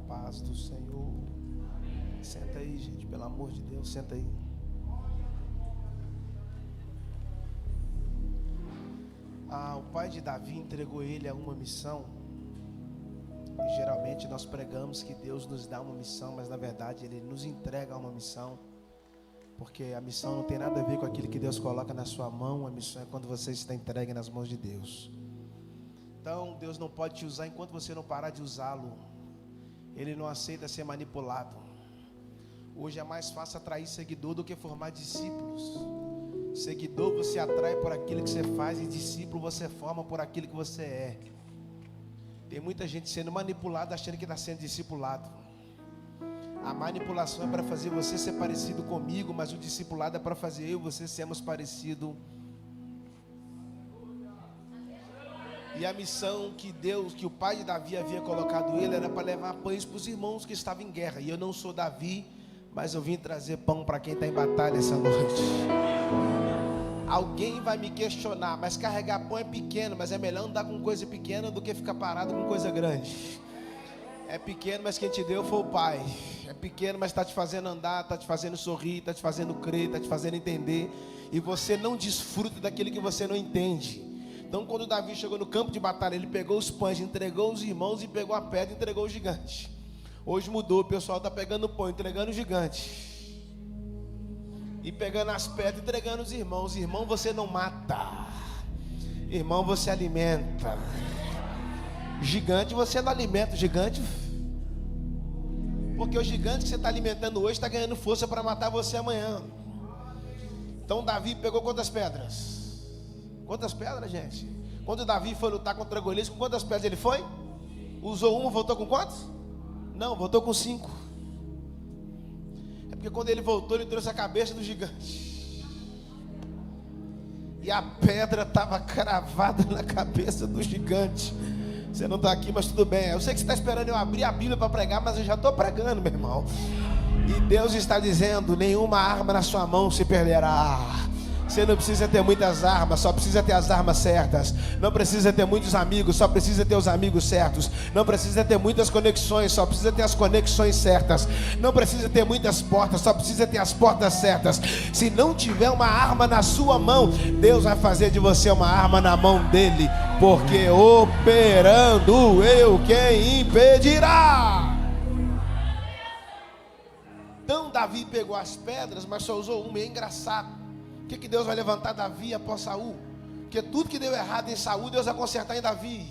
paz do Senhor. Senta aí, gente, pelo amor de Deus, senta aí. O pai de Davi entregou ele a uma missão. E geralmente nós pregamos que Deus nos dá uma missão, mas na verdade Ele nos entrega uma missão. Porque a missão não tem nada a ver com aquilo que Deus coloca na sua mão. A missão é quando você está entregue nas mãos de Deus. Então Deus não pode te usar enquanto você não parar de usá-lo. Ele não aceita ser manipulado. Hoje é mais fácil atrair seguidor do que formar discípulos. Seguidor você atrai por aquilo que você faz, e discípulo você forma por aquilo que você é. Tem muita gente sendo manipulada achando que está sendo discipulado. A manipulação é para fazer você ser parecido comigo, mas o discipulado é para fazer eu e você sermos parecidos. E a missão que o pai de Davi havia colocado ele era para levar pães para os irmãos que estavam em guerra. E eu não sou Davi, mas eu vim trazer pão para quem está em batalha essa noite. Alguém vai me questionar, mas carregar pão é pequeno, mas é melhor andar com coisa pequena do que ficar parado com coisa grande. É pequeno, mas quem te deu foi o Pai. É pequeno, mas está te fazendo andar, está te fazendo sorrir, está te fazendo crer, está te fazendo entender. E você não desfruta daquilo que você não entende. Então quando Davi chegou no campo de batalha, ele pegou os pães, entregou os irmãos e pegou a pedra e entregou o gigante. Hoje mudou, o pessoal está pegando o pão, entregando o gigante. E pegando as pedras, entregando os irmãos. Irmão, você não mata. Irmão, você alimenta. Gigante, você não alimenta o gigante. Porque o gigante que você está alimentando hoje está ganhando força para matar você amanhã. Então Davi pegou quantas pedras? Quantas pedras, gente? Quando Davi foi lutar contra Golias, com quantas pedras ele foi? Usou uma, voltou com quantas? Não, voltou com 5. É porque quando ele voltou, ele trouxe a cabeça do gigante. E a pedra estava cravada na cabeça do gigante. Você não está aqui, mas tudo bem. Eu sei que você está esperando eu abrir a Bíblia para pregar, mas eu já estou pregando, meu irmão. E Deus está dizendo: nenhuma arma na sua mão se perderá. Você não precisa ter muitas armas, só precisa ter as armas certas. Não precisa ter muitos amigos, só precisa ter os amigos certos. Não precisa ter muitas conexões, só precisa ter as conexões certas. Não precisa ter muitas portas, só precisa ter as portas certas. Se não tiver uma arma na sua mão, Deus vai fazer de você uma arma na mão dele. Porque operando eu, quem impedirá? Então Davi pegou as pedras, mas só usou uma. E é engraçado. Por que Deus vai levantar Davi após Saul? Porque tudo que deu errado em Saul, Deus vai consertar em Davi.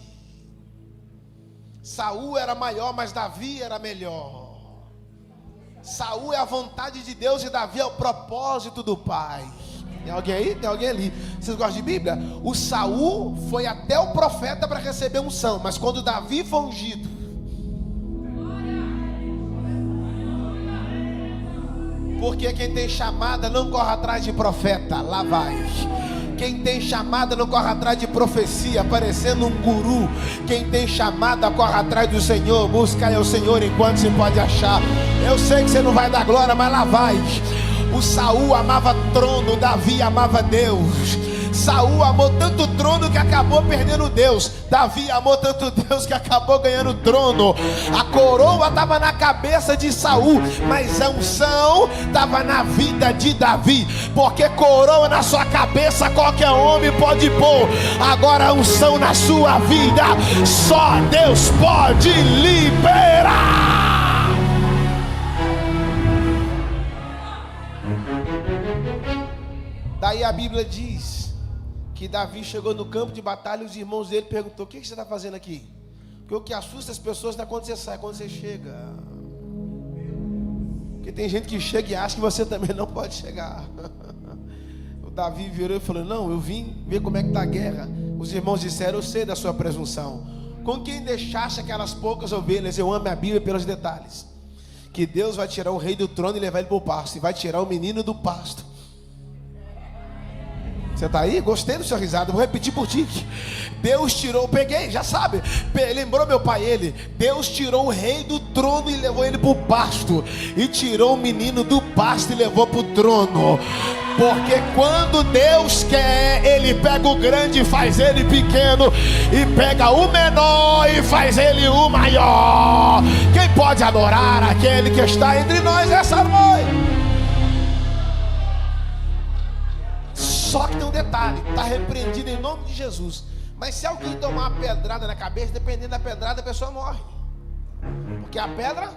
Saul era maior, mas Davi era melhor. Saul é a vontade de Deus e Davi é o propósito do Pai. Tem alguém aí? Tem alguém ali? Vocês gostam de Bíblia? O Saul foi até o profeta para receber unção, mas quando Davi foi ungido, porque quem tem chamada não corre atrás de profeta, lá vai. Quem tem chamada não corre atrás de profecia, parecendo um guru. Quem tem chamada corre atrás do Senhor, busca o Senhor enquanto se pode achar. Eu sei que você não vai dar glória, mas lá vai. O Saul amava trono, Davi amava Deus. Saul amou tanto o trono que acabou perdendo Deus. Davi amou tanto Deus que acabou ganhando o trono. A coroa estava na cabeça de Saul, mas a unção estava na vida de Davi. Porque coroa na sua cabeça qualquer homem pode pôr. Agora a unção na sua vida só Deus pode liberar. Daí a Bíblia diz que Davi chegou no campo de batalha e os irmãos dele perguntou: o que você está fazendo aqui? Porque o que assusta as pessoas não é quando você sai, é quando você chega. Porque tem gente que chega e acha que você também não pode chegar. O Davi virou e falou: não, eu vim ver como é que está a guerra. Os irmãos disseram: eu sei da sua presunção. Com quem deixaste aquelas poucas ovelhas? Eu amo a Bíblia pelos detalhes. Que Deus vai tirar o rei do trono e levar ele para o pasto, e vai tirar o menino do pasto. Você está aí? Gostei do seu risado, vou repetir por ti. Deus tirou, peguei, já sabe, lembrou meu pai ele. Deus tirou o rei do trono e levou ele para o pasto. E tirou o menino do pasto e levou para o trono. Porque quando Deus quer, Ele pega o grande e faz ele pequeno, e pega o menor e faz ele o maior. Quem pode pode adorar aquele que está entre nós essa noite. Só que tem um detalhe: está repreendido em nome de Jesus. Mas se alguém tomar uma pedrada na cabeça, dependendo da pedrada, a pessoa morre. Porque a pedra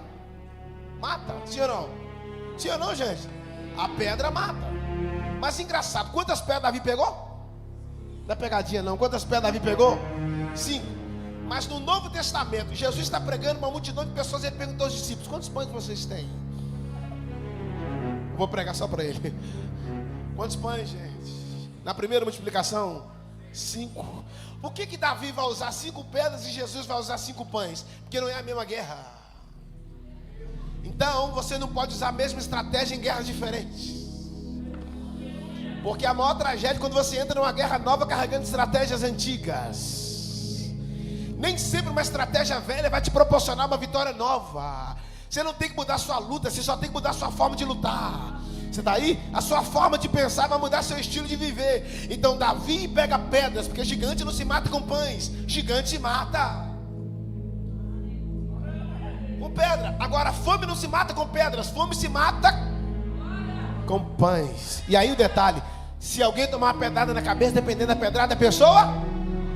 mata, sim ou não? Sim ou não, gente? A pedra mata. Mas engraçado, quantas pedras Davi pegou? Não é pegadinha não. Quantas pedras Davi pegou? 5. Mas no Novo Testamento, Jesus está pregando uma multidão de pessoas. Ele perguntou aos discípulos: quantos pães vocês têm? Vou pregar só para ele. Quantos pães, gente? Na primeira multiplicação, 5. Por que Davi vai usar 5 pedras e Jesus vai usar 5 pães? Porque não é a mesma guerra. Então você não pode usar a mesma estratégia em guerras diferentes. Porque a maior tragédia é quando você entra numa guerra nova carregando estratégias antigas. Nem sempre uma estratégia velha vai te proporcionar uma vitória nova. Você não tem que mudar sua luta, você só tem que mudar sua forma de lutar. Você está aí? A sua forma de pensar vai mudar seu estilo de viver. Então Davi pega pedras, porque gigante não se mata com pães, gigante se mata com pedra. Agora fome não se mata com pedras, fome se mata com pães. E aí o detalhe: se alguém tomar uma pedrada na cabeça, dependendo da pedrada da pessoa,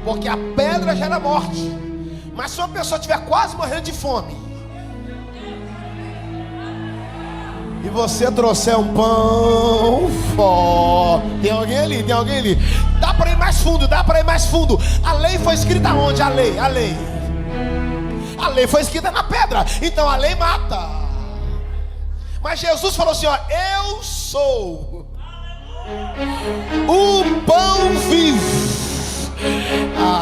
porque a pedra gera morte. Mas se uma pessoa estiver quase morrendo de fome e você trouxer um pão forte, tem alguém ali, tem alguém ali. Dá para ir mais fundo, dá para ir mais fundo. A lei foi escrita onde? A lei foi escrita na pedra. Então a lei mata. Mas Jesus falou assim: ó, eu sou o pão vivo.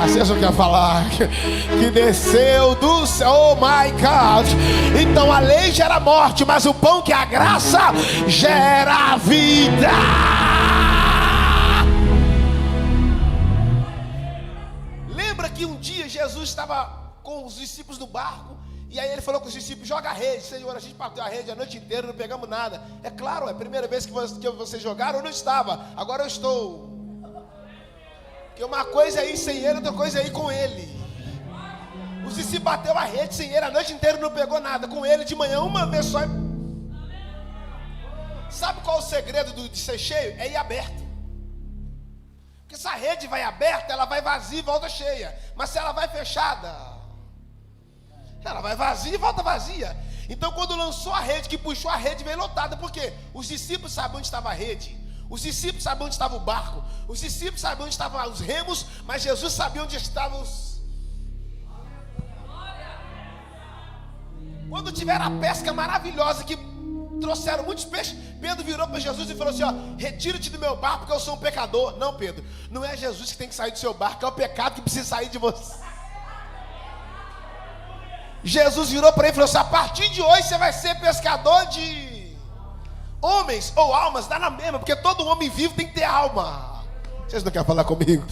Vocês não querem falar que desceu do céu? Oh my God. Então a lei gera morte, mas o pão que é a graça gera vida. Lembra que um dia Jesus estava com os discípulos no barco, e aí ele falou com os discípulos: joga a rede. Senhor, a gente bateu a rede a noite inteira, não pegamos nada. É claro, é a primeira vez que vocês jogaram, eu não estava, agora eu estou. Porque uma coisa é ir sem ele, outra coisa é ir com ele. Os discípulos bateu a rede sem ele a noite inteira, não pegou nada. Com ele de manhã, uma vez só. Sabe qual é o segredo de ser cheio? É ir aberto. Porque se a rede vai aberta, ela vai vazia e volta cheia. Mas se ela vai fechada, ela vai vazia e volta vazia. Então quando lançou a rede, que puxou a rede, veio lotada. Por quê? Os discípulos sabiam onde estava a rede. Os discípulos sabiam onde estava o barco. Os discípulos sabiam onde estavam os remos. Mas Jesus sabia onde estavam os... Quando tiveram a pesca maravilhosa, que trouxeram muitos peixes, Pedro virou para Jesus e falou assim: ó, retira-te do meu barco, porque eu sou um pecador. Não, Pedro, não é Jesus que tem que sair do seu barco, é o pecado que precisa sair de você. Jesus virou para ele e falou assim: a partir de hoje você vai ser pescador de homens ou almas. Dá na mesma, porque todo homem vivo tem que ter alma. Vocês não querem falar comigo?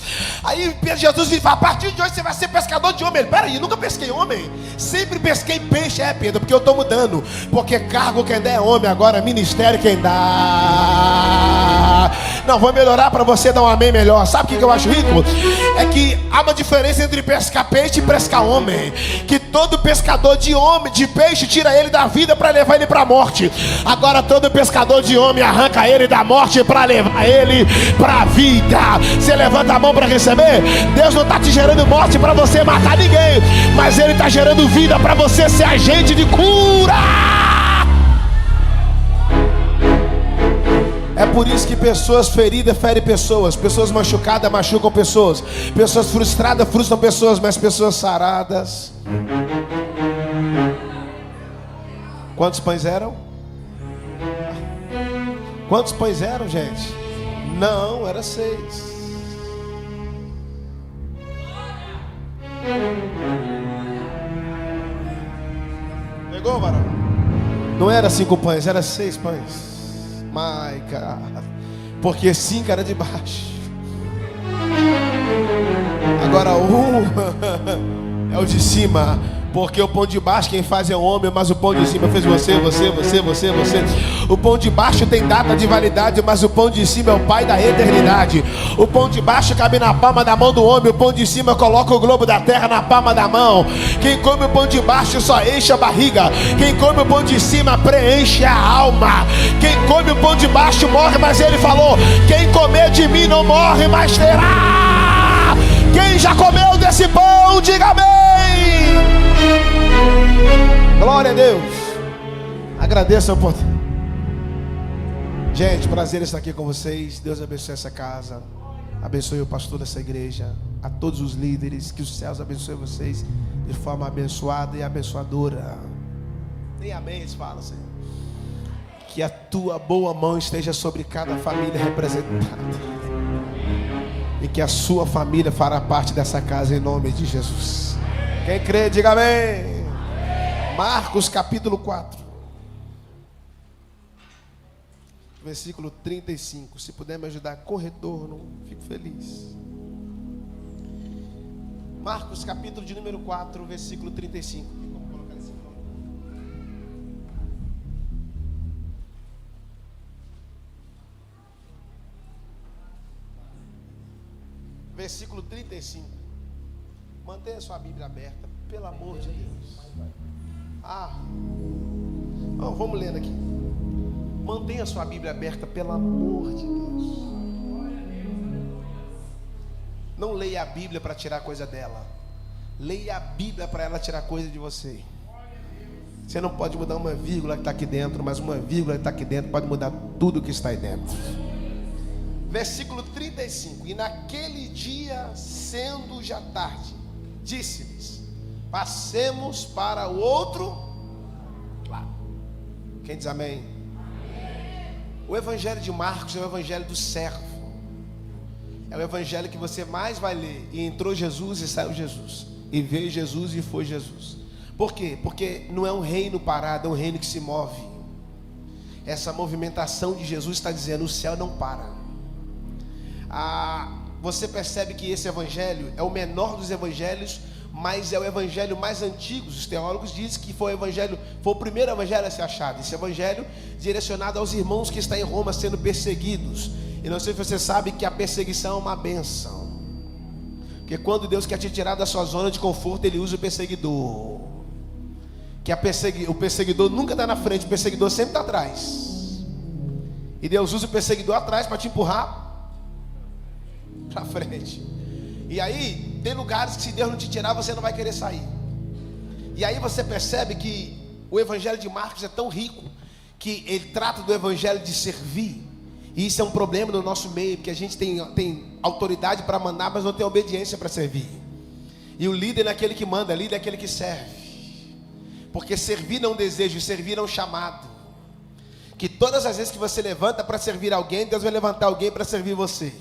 Aí Jesus me fala: a partir de hoje você vai ser pescador de homem. Ele: peraí, nunca pesquei homem, sempre pesquei peixe. É, Pedro, porque eu estou mudando. Porque cargo quem dá é homem, agora ministério quem dá. Não, vou melhorar para você dar um amém melhor. Sabe o que eu acho rico? É que há uma diferença entre pescar peixe e pescar homem. Que todo pescador de homem, de peixe, tira ele da vida para levar ele para a morte. Agora todo pescador de homem arranca ele da morte para levar ele para a vida. Você levanta a mão para receber. Deus não está te gerando morte para você matar ninguém, mas Ele está gerando vida para você ser agente de cura. É por isso que pessoas feridas ferem pessoas, pessoas machucadas machucam pessoas, pessoas frustradas frustram pessoas, mas pessoas saradas. Quantos pães eram? Quantos pães eram, gente? Não, era 6. Pegou, varão? Não era 5 pães, era 6 pães. My God. Porque 5 era de baixo. Agora 1 é o de cima. Porque o pão de baixo quem faz é o homem, mas o pão de cima fez você. O pão de baixo tem data de validade, mas o pão de cima é o Pai da eternidade. O pão de baixo cabe na palma da mão do homem, o pão de cima coloca o globo da terra na palma da mão. Quem come o pão de baixo só enche a barriga, quem come o pão de cima preenche a alma. Quem come o pão de baixo morre, mas ele falou: quem comer de mim não morre, mas terá. Quem já comeu desse pão, diga amém. Glória a Deus. Agradeço a oportunidade. Gente, prazer estar aqui com vocês. Deus abençoe essa casa, abençoe o pastor dessa igreja, a todos os líderes. Que os céus abençoe vocês de forma abençoada e abençoadora. Nem amém, eles falam, Senhor. Que a tua boa mão esteja sobre cada família representada, e que a sua família fará parte dessa casa em nome de Jesus. Quem crê, diga amém. Marcos capítulo 4, versículo 35. Se puder me ajudar com retorno, fico feliz. Marcos capítulo de número 4, versículo 35. Vamos colocar esse nome. Versículo 35. Mantenha sua Bíblia aberta, pelo amor de Deus. Vamos lendo aqui. Mantenha sua Bíblia aberta, pelo amor de Deus. Não leia a Bíblia para tirar coisa dela. Leia a Bíblia para ela tirar coisa de você. Você não pode mudar uma vírgula que está aqui dentro, mas uma vírgula que está aqui dentro pode mudar tudo que está aí dentro. Versículo 35. E naquele dia, sendo já tarde, disse-lhes: passemos para o outro lado. Quem diz amém? O evangelho de Marcos é o evangelho do servo. É o evangelho que você mais vai ler. E entrou Jesus e saiu Jesus, e veio Jesus e foi Jesus. Por quê? Porque não é um reino parado, é um reino que se move. Essa movimentação de Jesus está dizendo: o céu não para. Você percebe que esse evangelho é o menor dos evangelhos, mas é o evangelho mais antigo. Os teólogos dizem que foi o primeiro evangelho a ser achado. Esse evangelho direcionado aos irmãos que estão em Roma sendo perseguidos. E não sei se você sabe que a perseguição é uma bênção, porque quando Deus quer te tirar da sua zona de conforto, Ele usa o perseguidor. O perseguidor nunca está na frente, o perseguidor sempre está atrás. E Deus usa o perseguidor atrás para te empurrar para frente. E aí tem lugares que se Deus não te tirar, você não vai querer sair. E aí você percebe que o evangelho de Marcos é tão rico que ele trata do evangelho de servir. E isso é um problema no nosso meio, porque a gente tem autoridade para mandar, mas não tem obediência para servir. E o líder não é aquele que manda, líder é aquele que serve. Porque servir não é um desejo, servir é um chamado. Que todas as vezes que você levanta para servir alguém, Deus vai levantar alguém para servir você.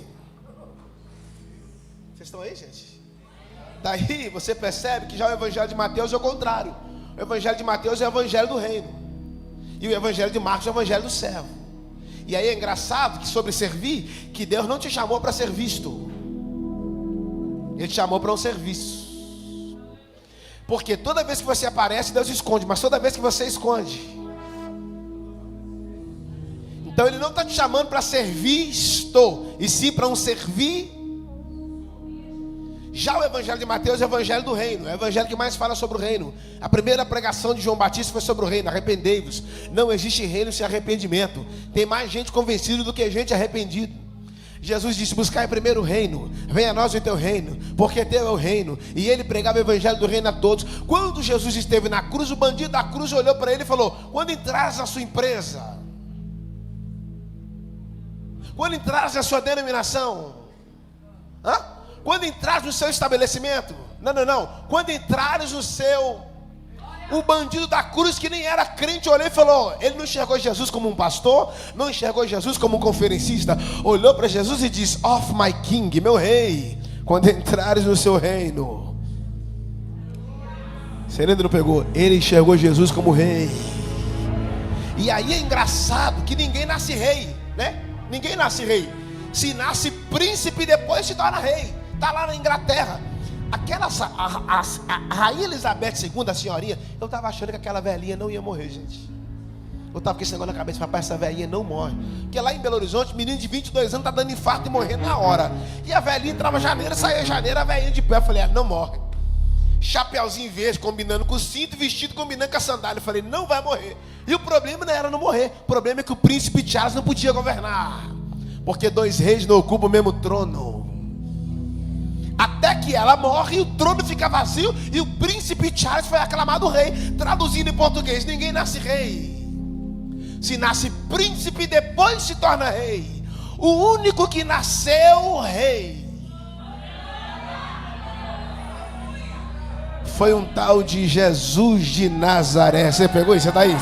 Vocês estão aí, gente? Daí você percebe que já o evangelho de Mateus é o contrário. O evangelho de Mateus é o evangelho do reino, e o evangelho de Marcos é o evangelho do servo. E aí é engraçado que sobre servir, que Deus não te chamou para ser visto, Ele te chamou para um serviço. Porque toda vez que você aparece, Deus esconde, mas toda vez que você esconde. Então Ele não está te chamando para ser visto, e sim para um servir. Já o evangelho de Mateus é o evangelho do reino, é o evangelho que mais fala sobre o reino. A primeira pregação de João Batista foi sobre o reino: arrependei-vos. Não existe reino sem arrependimento. Tem mais gente convencida do que gente arrependido. Jesus disse: buscai primeiro o reino, venha a nós o teu reino, porque teu é o reino. E ele pregava o evangelho do reino a todos. Quando Jesus esteve na cruz, o bandido da cruz olhou para ele e falou: quando entrares na sua empresa, quando entrares na sua denominação, quando entrares no seu estabelecimento, não, quando entrares no seu... O bandido da cruz, que nem era crente, olhou e falou... Ele não enxergou Jesus como um pastor, não enxergou Jesus como um conferencista. Olhou para Jesus e disse: of my king, meu rei, quando entrares no seu reino. Você ainda não pegou? Ele enxergou Jesus como rei. E aí é engraçado que ninguém nasce rei, né? Ninguém nasce rei. Se nasce príncipe, depois se torna rei. Está lá na Inglaterra. A Rainha Elizabeth II, a senhorinha, eu estava achando que aquela velhinha não ia morrer, gente. Eu estava com esse negócio na cabeça, rapaz, essa velhinha não morre. Porque lá em Belo Horizonte, menino de 22 anos está dando infarto e morrendo na hora. E a velhinha entrava janeiro, saía janeiro, a velhinha de pé. Eu falei, não morre. Chapeuzinho verde combinando com o cinto, vestido combinando com a sandália. Eu falei, não vai morrer. E o problema não era não morrer. O problema é que o príncipe Charles não podia governar. Porque 2 reis não ocupam o mesmo trono. Até que ela morre e o trono fica vazio. E o príncipe Charles foi aclamado rei. Traduzindo em português, ninguém nasce rei. Se nasce príncipe, depois se torna rei. O único que nasceu rei foi um tal de Jesus de Nazaré. Você pegou isso? Você tá aí?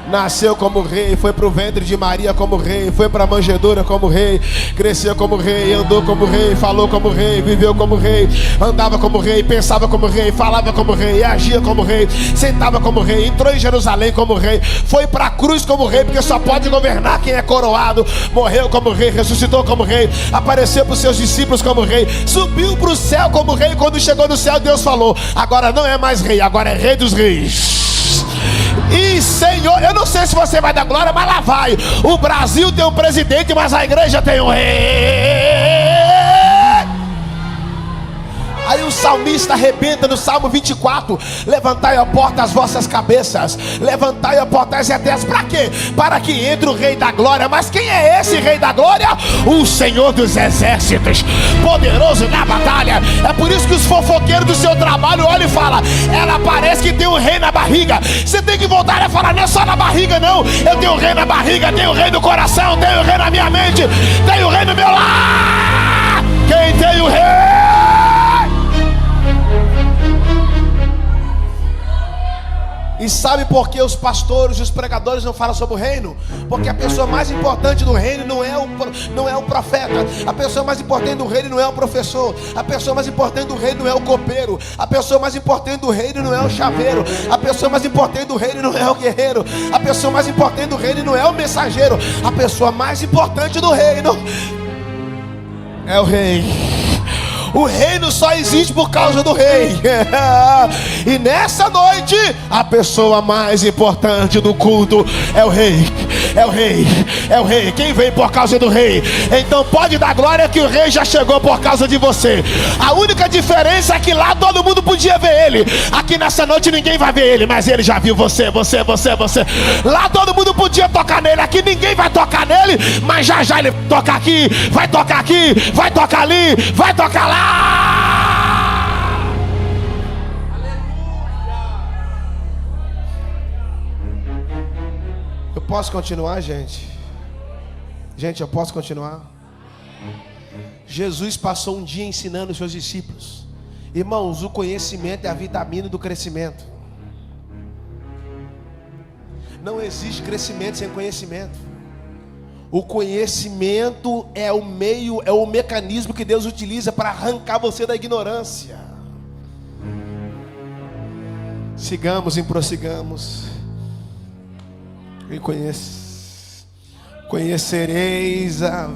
Nasceu como rei, foi para o ventre de Maria como rei, foi para a manjedoura como rei, cresceu como rei, andou como rei, falou como rei, viveu como rei, andava como rei, pensava como rei, falava como rei, agia como rei, sentava como rei, entrou em Jerusalém como rei, foi para a cruz como rei, porque só pode governar quem é coroado, morreu como rei, ressuscitou como rei, apareceu para os seus discípulos como rei, subiu para o céu como rei. Quando chegou no céu, Deus falou, agora não é mais rei, agora é rei dos reis. E Senhor, eu não sei se você vai dar glória, mas lá vai. O Brasil tem um presidente, mas a igreja tem um rei. Aí o salmista arrebenta no Salmo 24: levantai a porta as vossas cabeças, levantai a porta as eternas. Para quê? Para que entre o rei da glória. Mas quem é esse rei da glória? O Senhor dos exércitos, poderoso na batalha. É por isso que os fofoqueiros do seu trabalho olham e falam, ela parece que tem um rei na barriga. Você tem que voltar a falar, não é só na barriga não. Eu tenho um rei na barriga, tenho um rei no coração, tenho um rei na minha mente, tenho um rei no meu lar. Quem tem o rei? E sabe por que os pastores e os pregadores não falam sobre o reino? Porque a pessoa mais importante do reino não é o profeta. A pessoa mais importante do reino não é o professor. A pessoa mais importante do reino não é o copeiro. A pessoa mais importante do reino não é o chaveiro. A pessoa mais importante do reino não é o guerreiro. A pessoa mais importante do reino não é o mensageiro. A pessoa mais importante do reino é o rei. O reino só existe por causa do rei. E nessa noite, a pessoa mais importante do culto é o rei. É o rei, é o rei. Quem vem por causa do rei? Então pode dar glória que o rei já chegou por causa de você. A única diferença é que lá todo mundo podia ver ele. Aqui nessa noite ninguém vai ver ele, mas ele já viu você. Lá todo mundo podia tocar nele, aqui ninguém vai tocar nele, mas já já ele toca aqui, vai tocar ali, vai tocar lá. Eu posso continuar, gente? Gente, eu posso continuar? Jesus passou um dia ensinando os seus discípulos. Irmãos, o conhecimento é a vitamina do crescimento. Não existe crescimento sem conhecimento. O conhecimento é o meio, é o mecanismo que Deus utiliza para arrancar você da ignorância. Sigamos e prossigamos. E conhecereis a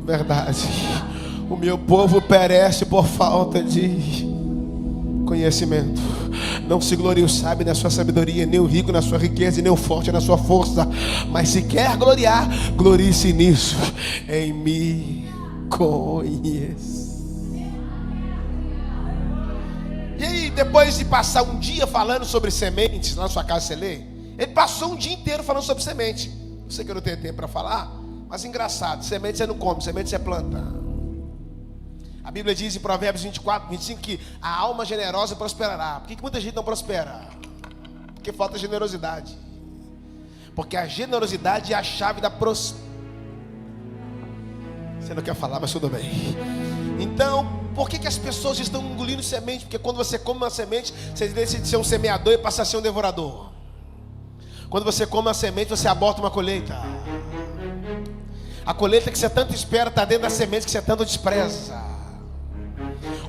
verdade. O meu povo perece por falta de conhecimento. Não se glorie o sábio na sua sabedoria, nem o rico na sua riqueza, e nem o forte na sua força. Mas se quer gloriar, glorie-se nisso, em me conhecer. E aí, depois de passar um dia falando sobre sementes, lá na sua casa você lê, ele passou um dia inteiro falando sobre semente. Eu sei que eu não tenho tempo para falar, mas engraçado, semente você não come, semente você planta. A Bíblia diz em Provérbios 24, 25 que a alma generosa prosperará. Por que muita gente não prospera? Porque falta generosidade. Porque a generosidade é a chave da prosperidade. Você não quer falar, mas tudo bem. Então, por que as pessoas estão engolindo semente? Porque quando você come uma semente, você deixa de ser um semeador e passa a ser um devorador. Quando você come uma semente, você aborta uma colheita. A colheita que você tanto espera está dentro da semente que você tanto despreza.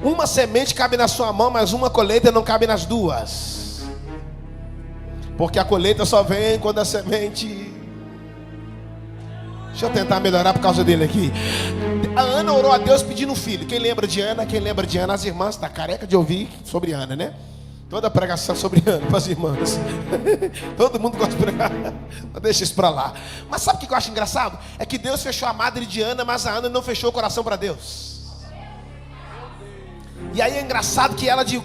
Uma semente cabe na sua mão, mas uma colheita não cabe nas duas. Porque a colheita só vem quando a semente Deixa eu tentar melhorar por causa dele aqui. A Ana orou a Deus pedindo um filho. Quem lembra de Ana? Quem lembra de Ana? As irmãs estão careca de ouvir sobre Ana, né? Toda pregação sobre Ana para as irmãs. Todo mundo gosta de pregar. Deixa isso para lá. Mas sabe o que eu acho engraçado? É que Deus fechou a madre de Ana, mas a Ana não fechou o coração para Deus. E aí é engraçado que ela de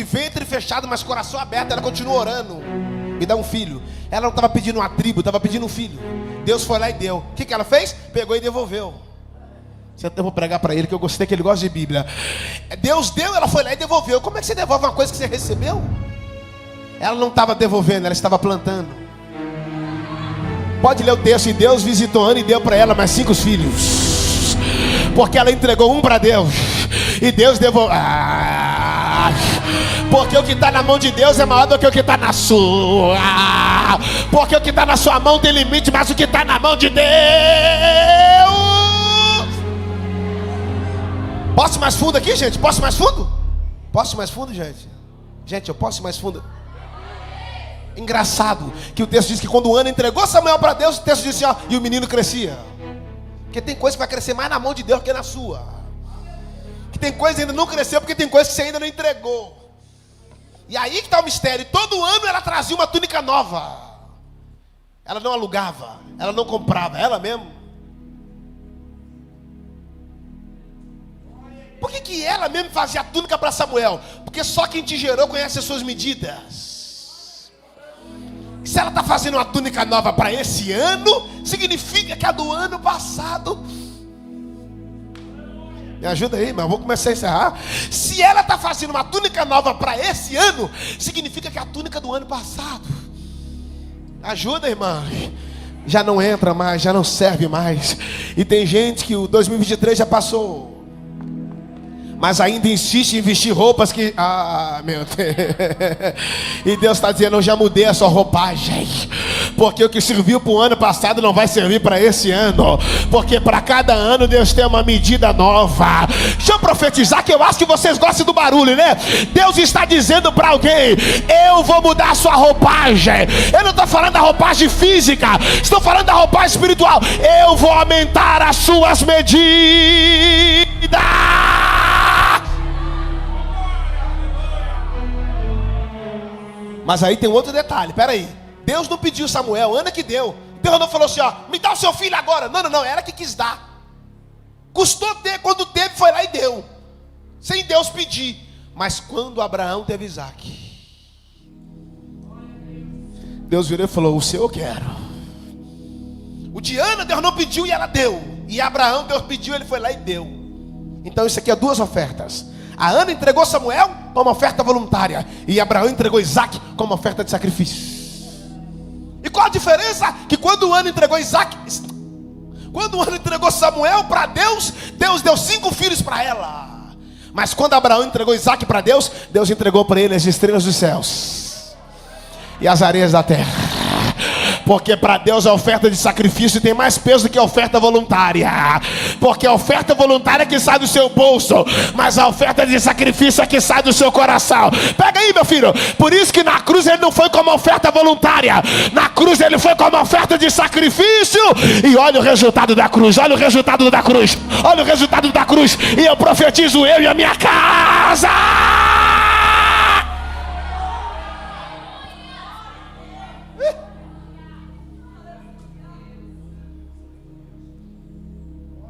ventre fechado, mas coração aberto, ela continua orando. Me dá um filho. Ela não estava pedindo uma tribo, estava pedindo um filho. Deus foi lá e deu. O que ela fez? Pegou e devolveu. Eu vou pregar para ele, que eu gostei, que ele gosta de Bíblia. Deus deu, ela foi lá e devolveu. Como é que você devolve uma coisa que você recebeu? Ela não estava devolvendo, ela estava plantando. Pode ler o texto. E Deus visitou Ana e deu para ela mais 5 filhos, porque ela entregou um para Deus e Deus devolveu. Porque o que está na mão de Deus é maior do que o que está na sua. Porque o que está na sua mão tem limite, mas o que está na mão de Deus. Posso ir mais fundo aqui, gente? Posso ir mais fundo? Posso ir mais fundo, gente? Gente, eu posso ir mais fundo? Engraçado que o texto diz que quando Ana entregou Samuel para Deus, o texto diz assim, ó, e o menino crescia. Porque tem coisa que vai crescer mais na mão de Deus que na sua. Que tem coisa que ainda não cresceu, porque tem coisa que você ainda não entregou. E aí que está o mistério. Todo ano ela trazia uma túnica nova. Ela não alugava, ela não comprava, ela mesmo. Por que ela mesmo fazia a túnica para Samuel? Porque só quem te gerou conhece as suas medidas. Se ela está fazendo uma túnica nova para esse ano, significa que a do ano passado... Me ajuda aí, mas eu vou começar a encerrar. Se ela está fazendo uma túnica nova para esse ano, significa que a túnica do ano passado... Ajuda, irmã. Já não entra mais, já não serve mais. E tem gente que o 2023 já passou, mas ainda insiste em vestir roupas que... meu Deus. E Deus está dizendo, eu já mudei a sua roupagem. Porque o que serviu para o ano passado não vai servir para esse ano. Porque para cada ano Deus tem uma medida nova. Deixa eu profetizar, que eu acho que vocês gostam do barulho, né? Deus está dizendo para alguém, eu vou mudar a sua roupagem. Eu não estou falando da roupagem física, estou falando da roupagem espiritual. Eu vou aumentar as suas medidas. Mas aí tem um outro detalhe, peraí. Deus não pediu Samuel, Ana que deu. Deus não falou assim, ó, me dá o seu filho agora. Não, ela que quis dar. Custou ter, quando teve foi lá e deu. Sem Deus pedir. Mas quando Abraão teve Isaac, Deus virou e falou, o seu eu quero. O de Ana Deus não pediu e ela deu. E Abraão Deus pediu, ele foi lá e deu. Então isso aqui é 2 ofertas. A Ana entregou Samuel como oferta voluntária, e Abraão entregou Isaac como oferta de sacrifício. E qual a diferença? Que quando Ana entregou quando Ana entregou Samuel para Deus, Deus deu 5 filhos para ela. Mas quando Abraão entregou Isaac para Deus, Deus entregou para ele as estrelas dos céus e as areias da terra. Porque para Deus a oferta de sacrifício tem mais peso do que a oferta voluntária. Porque a oferta voluntária é que sai do seu bolso, mas a oferta de sacrifício é que sai do seu coração. Pega aí, meu filho. Por isso que na cruz ele não foi como oferta voluntária. Na cruz ele foi como oferta de sacrifício. E olha o resultado da cruz. Olha o resultado da cruz. Olha o resultado da cruz. E eu profetizo, eu e a minha casa.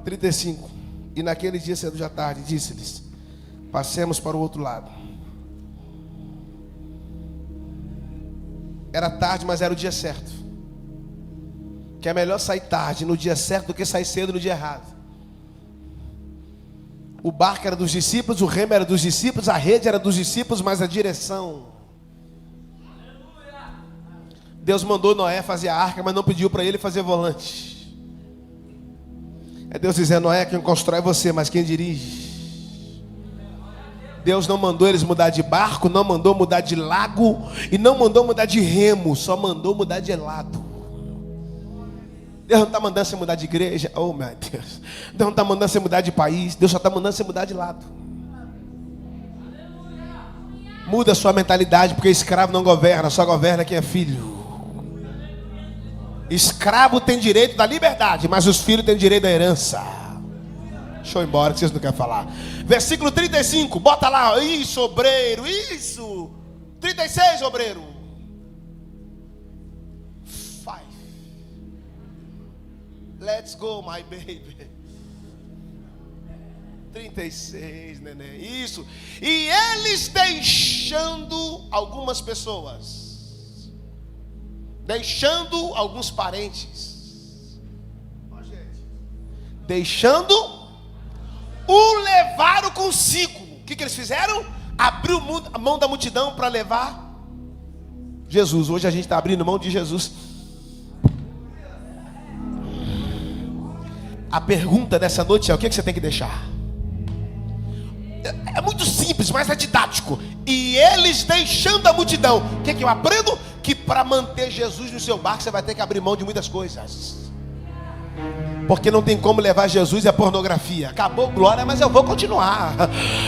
35. E naquele dia, cedo da tarde, disse-lhes, passemos para o outro lado. Era tarde, mas era o dia certo. Que é melhor sair tarde no dia certo do que sair cedo no dia errado. O barco era dos discípulos, o remo era dos discípulos, a rede era dos discípulos, mas a direção... Deus mandou Noé fazer a arca, mas não pediu para ele fazer volante. É Deus dizendo, Noé, quem constrói é você, mas quem dirige. Deus não mandou eles mudar de barco, não mandou mudar de lago, e não mandou mudar de remo, só mandou mudar de lado. Deus não está mandando você mudar de igreja, oh meu Deus. Deus não está mandando você mudar de país, Deus só está mandando você mudar de lado. Muda a sua mentalidade, porque escravo não governa, só governa quem é filho. Escravo tem direito da liberdade, mas os filhos têm direito da herança. Deixa eu ir embora, que vocês não querem falar. Versículo 35, bota lá. Isso, obreiro, isso. 36, obreiro. 5. Let's go, my baby. 36, neném. Isso. E eles deixando algumas pessoas, deixando alguns parentes, deixando, o levaram consigo. O que eles fizeram? Abriu a mão da multidão para levar Jesus. Hoje a gente está abrindo mão de Jesus. A pergunta dessa noite é: o que você tem que deixar? É muito simples, mas é didático. E eles deixando a multidão. O que eu aprendo? Que para manter Jesus no seu barco, você vai ter que abrir mão de muitas coisas. Porque não tem como levar Jesus a pornografia. Acabou, glória, mas eu vou continuar.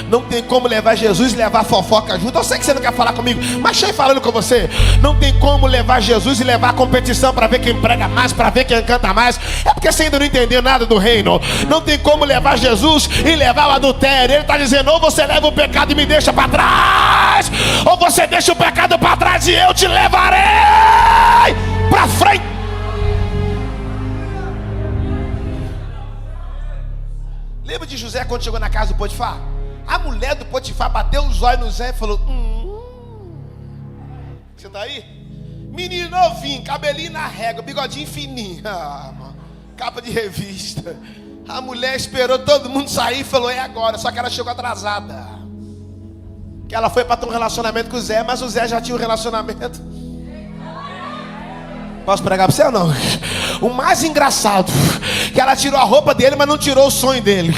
Não tem como levar Jesus e levar fofoca junto. Eu sei que você não quer falar comigo, mas deixa eu ir falando com você. Não tem como levar Jesus e levar a competição para ver quem prega mais, para ver quem canta mais. É porque você ainda não entendeu nada do reino. Não tem como levar Jesus e levar o adultério. Ele está dizendo: ou você leva o pecado e me deixa para trás, ou você deixa o pecado para trás e eu te levarei para frente. Lembra de José quando chegou na casa do Potifar? A mulher do Potifar bateu os olhos no Zé e falou: você tá aí? Menino novinho, cabelinho na régua, bigodinho fininho, capa de revista. A mulher esperou todo mundo sair e falou: é agora. Só que ela chegou atrasada, que ela foi para ter um relacionamento com o Zé, mas o Zé já tinha um relacionamento. Posso pregar para você ou não? O mais engraçado, que ela tirou a roupa dele, mas não tirou o sonho dele.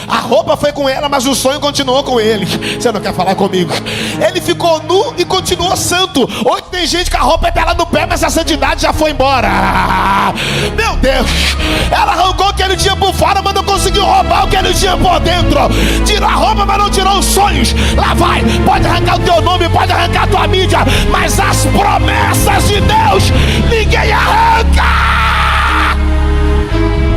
A roupa foi com ela, mas o sonho continuou com ele. Você não quer falar comigo? Ele ficou nu e continuou santo. Hoje tem gente que a roupa é dela no pé, mas a santidade já foi embora. Meu Deus. Ela arrancou o que ele tinha por fora, mas não conseguiu roubar o que ele tinha por dentro. Tirou a roupa, mas não tirou os sonhos. Lá vai, pode arrancar o teu nome, pode arrancar a tua mídia, mas as promessas de Deus ninguém arranca.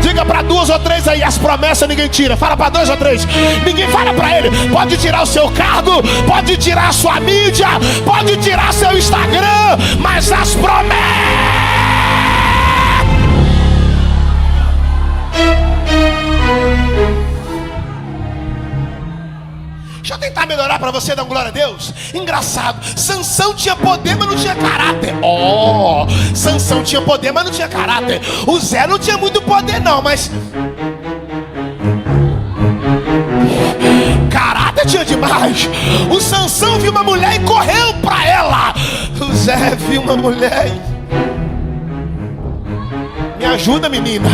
Diga para 2 ou 3 aí: as promessas ninguém tira. Fala para 2 ou 3. Ninguém fala para ele: pode tirar o seu cargo, pode tirar a sua mídia, pode tirar seu Instagram, mas as promessas. Deixa eu tentar melhorar para você, dar glória a Deus. Engraçado, Sansão tinha poder, mas não tinha caráter. Sansão tinha poder, mas não tinha caráter. O Zé não tinha muito poder não, mas caráter tinha demais. O Sansão viu uma mulher e correu para ela. O Zé viu uma mulher e... Me ajuda, menina.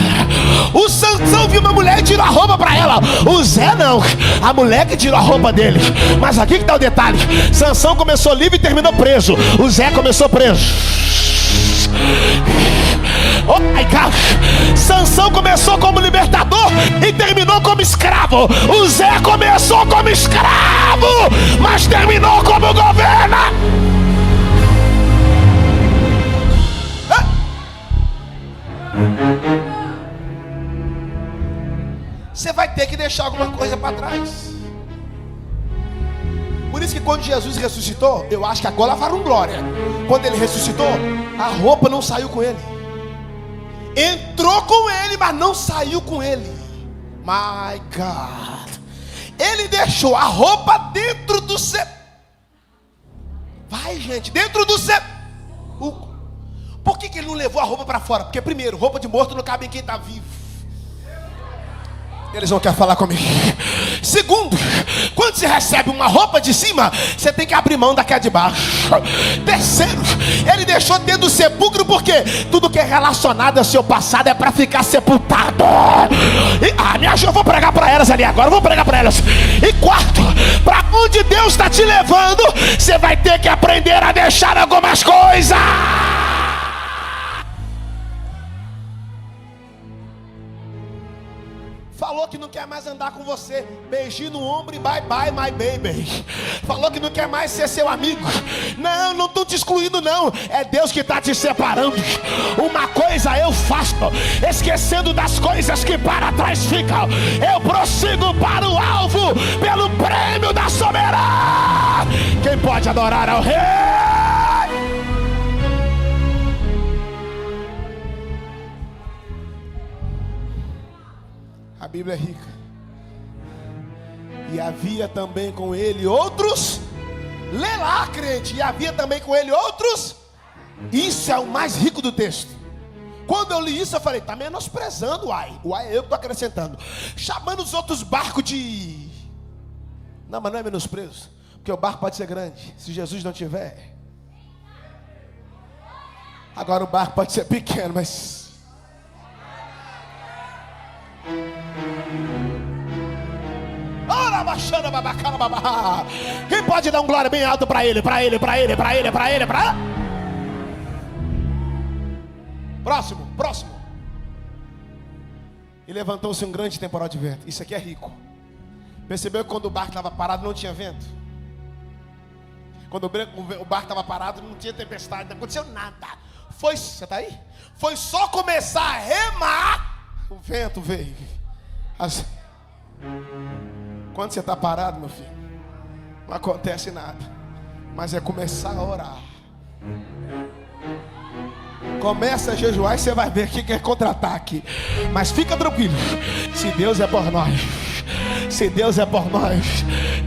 O Sansão viu uma mulher e tirou a roupa para ela. O Zé não, a mulher que tirou a roupa dele. Mas aqui que está o detalhe: Sansão começou livre e terminou preso. O Zé começou preso. Oh my God. Sansão começou como libertador e terminou como escravo. O Zé começou como escravo, mas terminou como governa. Você vai ter que deixar alguma coisa para trás. Por isso que quando Jesus ressuscitou, eu acho que agora lavaram glória. Quando ele ressuscitou, a roupa não saiu com ele. Entrou com ele, mas não saiu com ele. My God. Ele deixou a roupa dentro do Vai, gente, dentro do Por que ele não levou a roupa para fora? Porque primeiro, roupa de morto não cabe em quem está vivo. Eles não querem falar comigo. Segundo, quando você recebe uma roupa de cima, você tem que abrir mão da que é de baixo. Terceiro, ele deixou dentro do sepulcro, porque tudo que é relacionado ao seu passado é para ficar sepultado. Me ajuda, eu vou pregar para elas ali agora, eu vou pregar para elas. E quarto, para onde Deus está te levando, você vai ter que aprender a deixar algumas coisas. Falou Falou que não quer mais andar com você. Beijinho no ombro e bye bye my baby. Falou que não quer mais ser seu amigo. Não estou te excluindo não. É Deus que está te separando. Uma coisa eu faço, esquecendo das coisas que para trás ficam. Eu prossigo para o alvo, pelo prêmio da soberana. Quem pode adorar ao Rei? A Bíblia é rica. E havia também com ele outros. Lê lá, crente. E havia também com ele outros. Isso é o mais rico do texto. Quando eu li isso, eu falei, está menosprezando, uai. Uai, eu que estou acrescentando. Chamando os outros barcos de... Não, mas não é menosprezo. Porque o barco pode ser grande. Se Jesus não tiver. Agora o barco pode ser pequeno, mas... Quem pode dar um glória bem alto para ele? Próximo. E levantou-se um grande temporal de vento. Isso aqui é rico. Percebeu que quando o barco estava parado não tinha vento? Quando o barco estava parado não tinha tempestade, não aconteceu nada. Você está aí? Foi só começar a remar, o vento veio. Quando você está parado, meu filho, não acontece nada. Mas é começar a orar. Começa a jejuar e você vai ver que é contra-ataque. Mas fica tranquilo. Se Deus é por nós,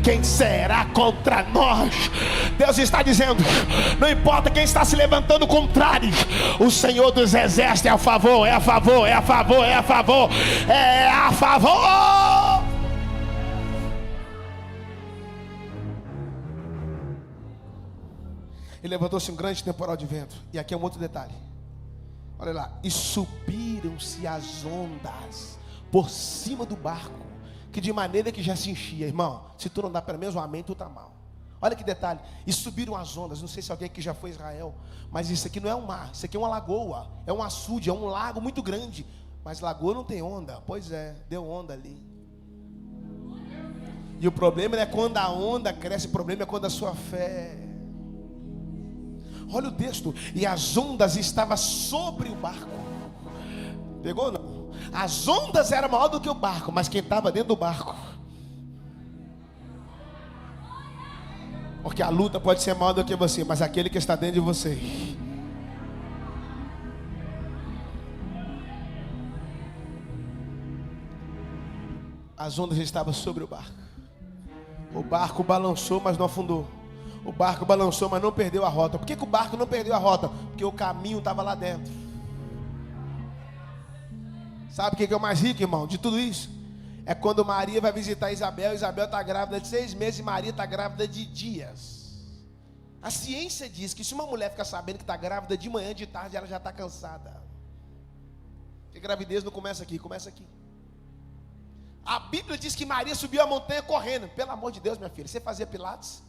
quem será contra nós? Deus está dizendo, não importa quem está se levantando contrário, o Senhor dos Exércitos é a favor. E levantou-se um grande temporal de vento. E aqui é um outro detalhe. Olha lá. E subiram-se as ondas por cima do barco, que de maneira que já se enchia. Irmão, se tu não dá pelo menos um amém, tu tá mal. Olha que detalhe. E subiram as ondas. Não sei se alguém aqui já foi a Israel, mas isso aqui não é um mar. Isso aqui é uma lagoa. É um açude, é um lago muito grande. Mas lagoa não tem onda. Pois é, deu onda ali. E o problema não é quando a onda cresce. O problema é quando a sua fé... Olha o texto. E as ondas estavam sobre o barco. Pegou ou não? As ondas eram maior do que o barco, mas quem estava dentro do barco. Porque a luta pode ser maior do que você, mas aquele que está dentro de você. As ondas estavam sobre o barco. O barco balançou, mas não afundou. O barco balançou, mas não perdeu a rota. Por que o barco não perdeu a rota? Porque o caminho estava lá dentro. Sabe o que é o mais rico, irmão, de tudo isso? É quando Maria vai visitar Isabel. Isabel está grávida de 6 meses e Maria está grávida de dias. A ciência diz que se uma mulher ficar sabendo que está grávida de manhã, de tarde, ela já está cansada. Porque gravidez não começa aqui, começa aqui. A Bíblia diz que Maria subiu a montanha correndo. Pelo amor de Deus, minha filha, você fazia pilates?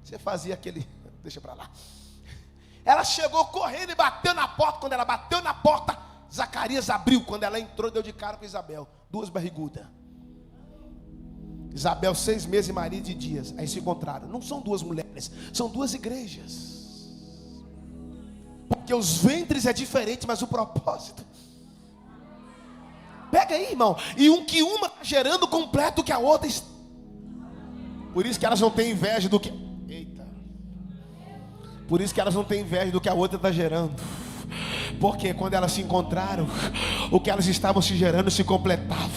Você fazia aquele... Deixa pra lá. Ela chegou correndo e bateu na porta. Quando ela bateu na porta, Zacarias abriu. Quando ela entrou, deu de cara com Isabel. 2 barrigudas. Isabel 6 meses e Maria de dias. Aí se encontraram. Não são 2 mulheres, são 2 igrejas. Porque os ventres é diferente, mas o propósito. Pega aí, irmão. E que uma está gerando completo que a outra. Por isso que elas não têm inveja do que... Eita. Por isso que elas não têm inveja do que a outra está gerando. Porque quando elas se encontraram, o que elas estavam se gerando se completava.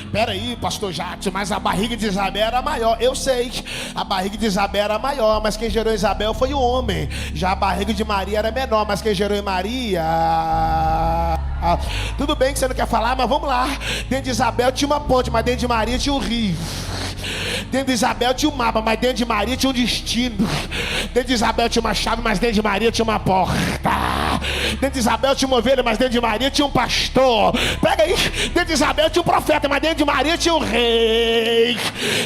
Espera aí, pastor Jackson, mas a barriga de Isabel era maior. Eu sei, a barriga de Isabel era maior, mas quem gerou Isabel foi o homem. Já a barriga de Maria era menor, mas quem gerou Maria... Tudo bem que você não quer falar, mas vamos lá. Dentro de Isabel tinha uma ponte, mas dentro de Maria tinha um rio. Dentro de Isabel tinha um mapa, mas dentro de Maria tinha um destino. Dentro de Isabel tinha uma chave, mas dentro de Maria tinha uma porta. Dentro de Isabel tinha uma ovelha, mas dentro de Maria tinha um pastor. Pega aí. Dentro de Isabel tinha um profeta, mas dentro de Maria tinha um rei.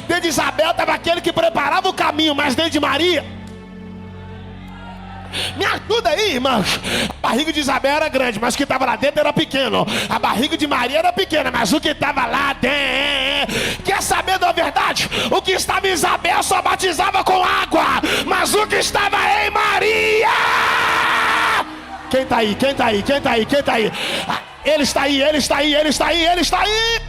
Dentro de Isabel estava aquele que preparava o caminho, mas dentro de Maria... Me ajuda aí, irmãos. A barriga de Isabel era grande, mas o que estava lá dentro era pequeno. A barriga de Maria era pequena, mas o que estava lá dentro... Quer saber da verdade? O que estava em Isabel só batizava com água, mas o que estava em Maria... Quem está aí? Quem está aí? Quem está aí? Quem está aí? Ele está aí, ele está aí, ele está aí, ele está aí.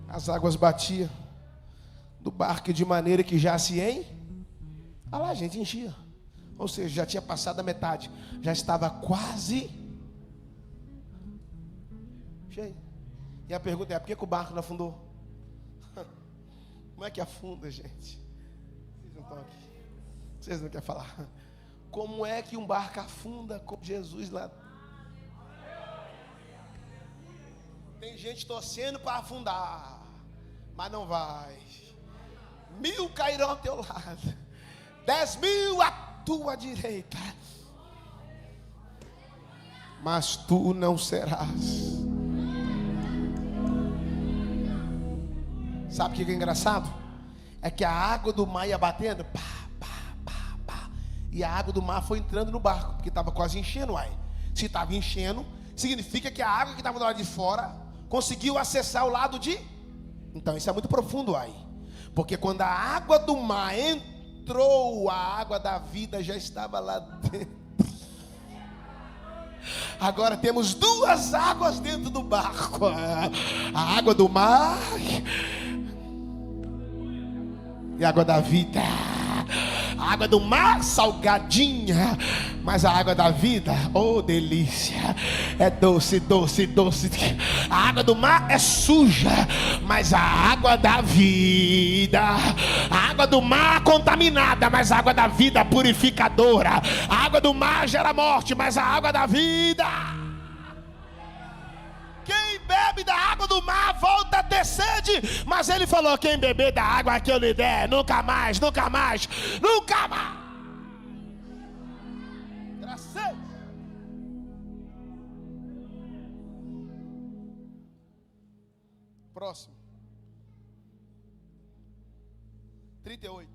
As águas batiam do barco de maneira que já se olha lá, a gente enchia. Ou seja, já tinha passado a metade. Já estava quase cheio. E a pergunta é, por que o barco não afundou? Como é que afunda, gente? Vocês não estão aqui. Vocês não querem falar. Como é que um barco afunda com Jesus lá? Tem gente torcendo para afundar, mas não vai. 1000 cairão ao teu lado, 10.000 à tua direita, mas tu não serás. Sabe o que é engraçado? É que a água do mar ia batendo, pá, pá, pá, pá, e a água do mar foi entrando no barco, porque estava quase enchendo, aí. Se estava enchendo, significa que a água que estava do lado de fora conseguiu acessar o lado de... Então isso é muito profundo, aí. Porque quando a água do mar entrou, a água da vida já estava lá dentro. Agora temos 2 águas dentro do barco. A água do mar e a água da vida. A água do mar salgadinha, mas a água da vida, oh delícia, é doce, doce, doce. A água do mar é suja, mas a água da vida, a água do mar contaminada, mas a água da vida purificadora. A água do mar gera morte, mas a água da vida... Quem bebe da água do mar volta a ter sede. Mas ele falou, quem beber da água que eu lhe der, nunca mais, nunca mais, nunca mais. Graças. Próximo 38.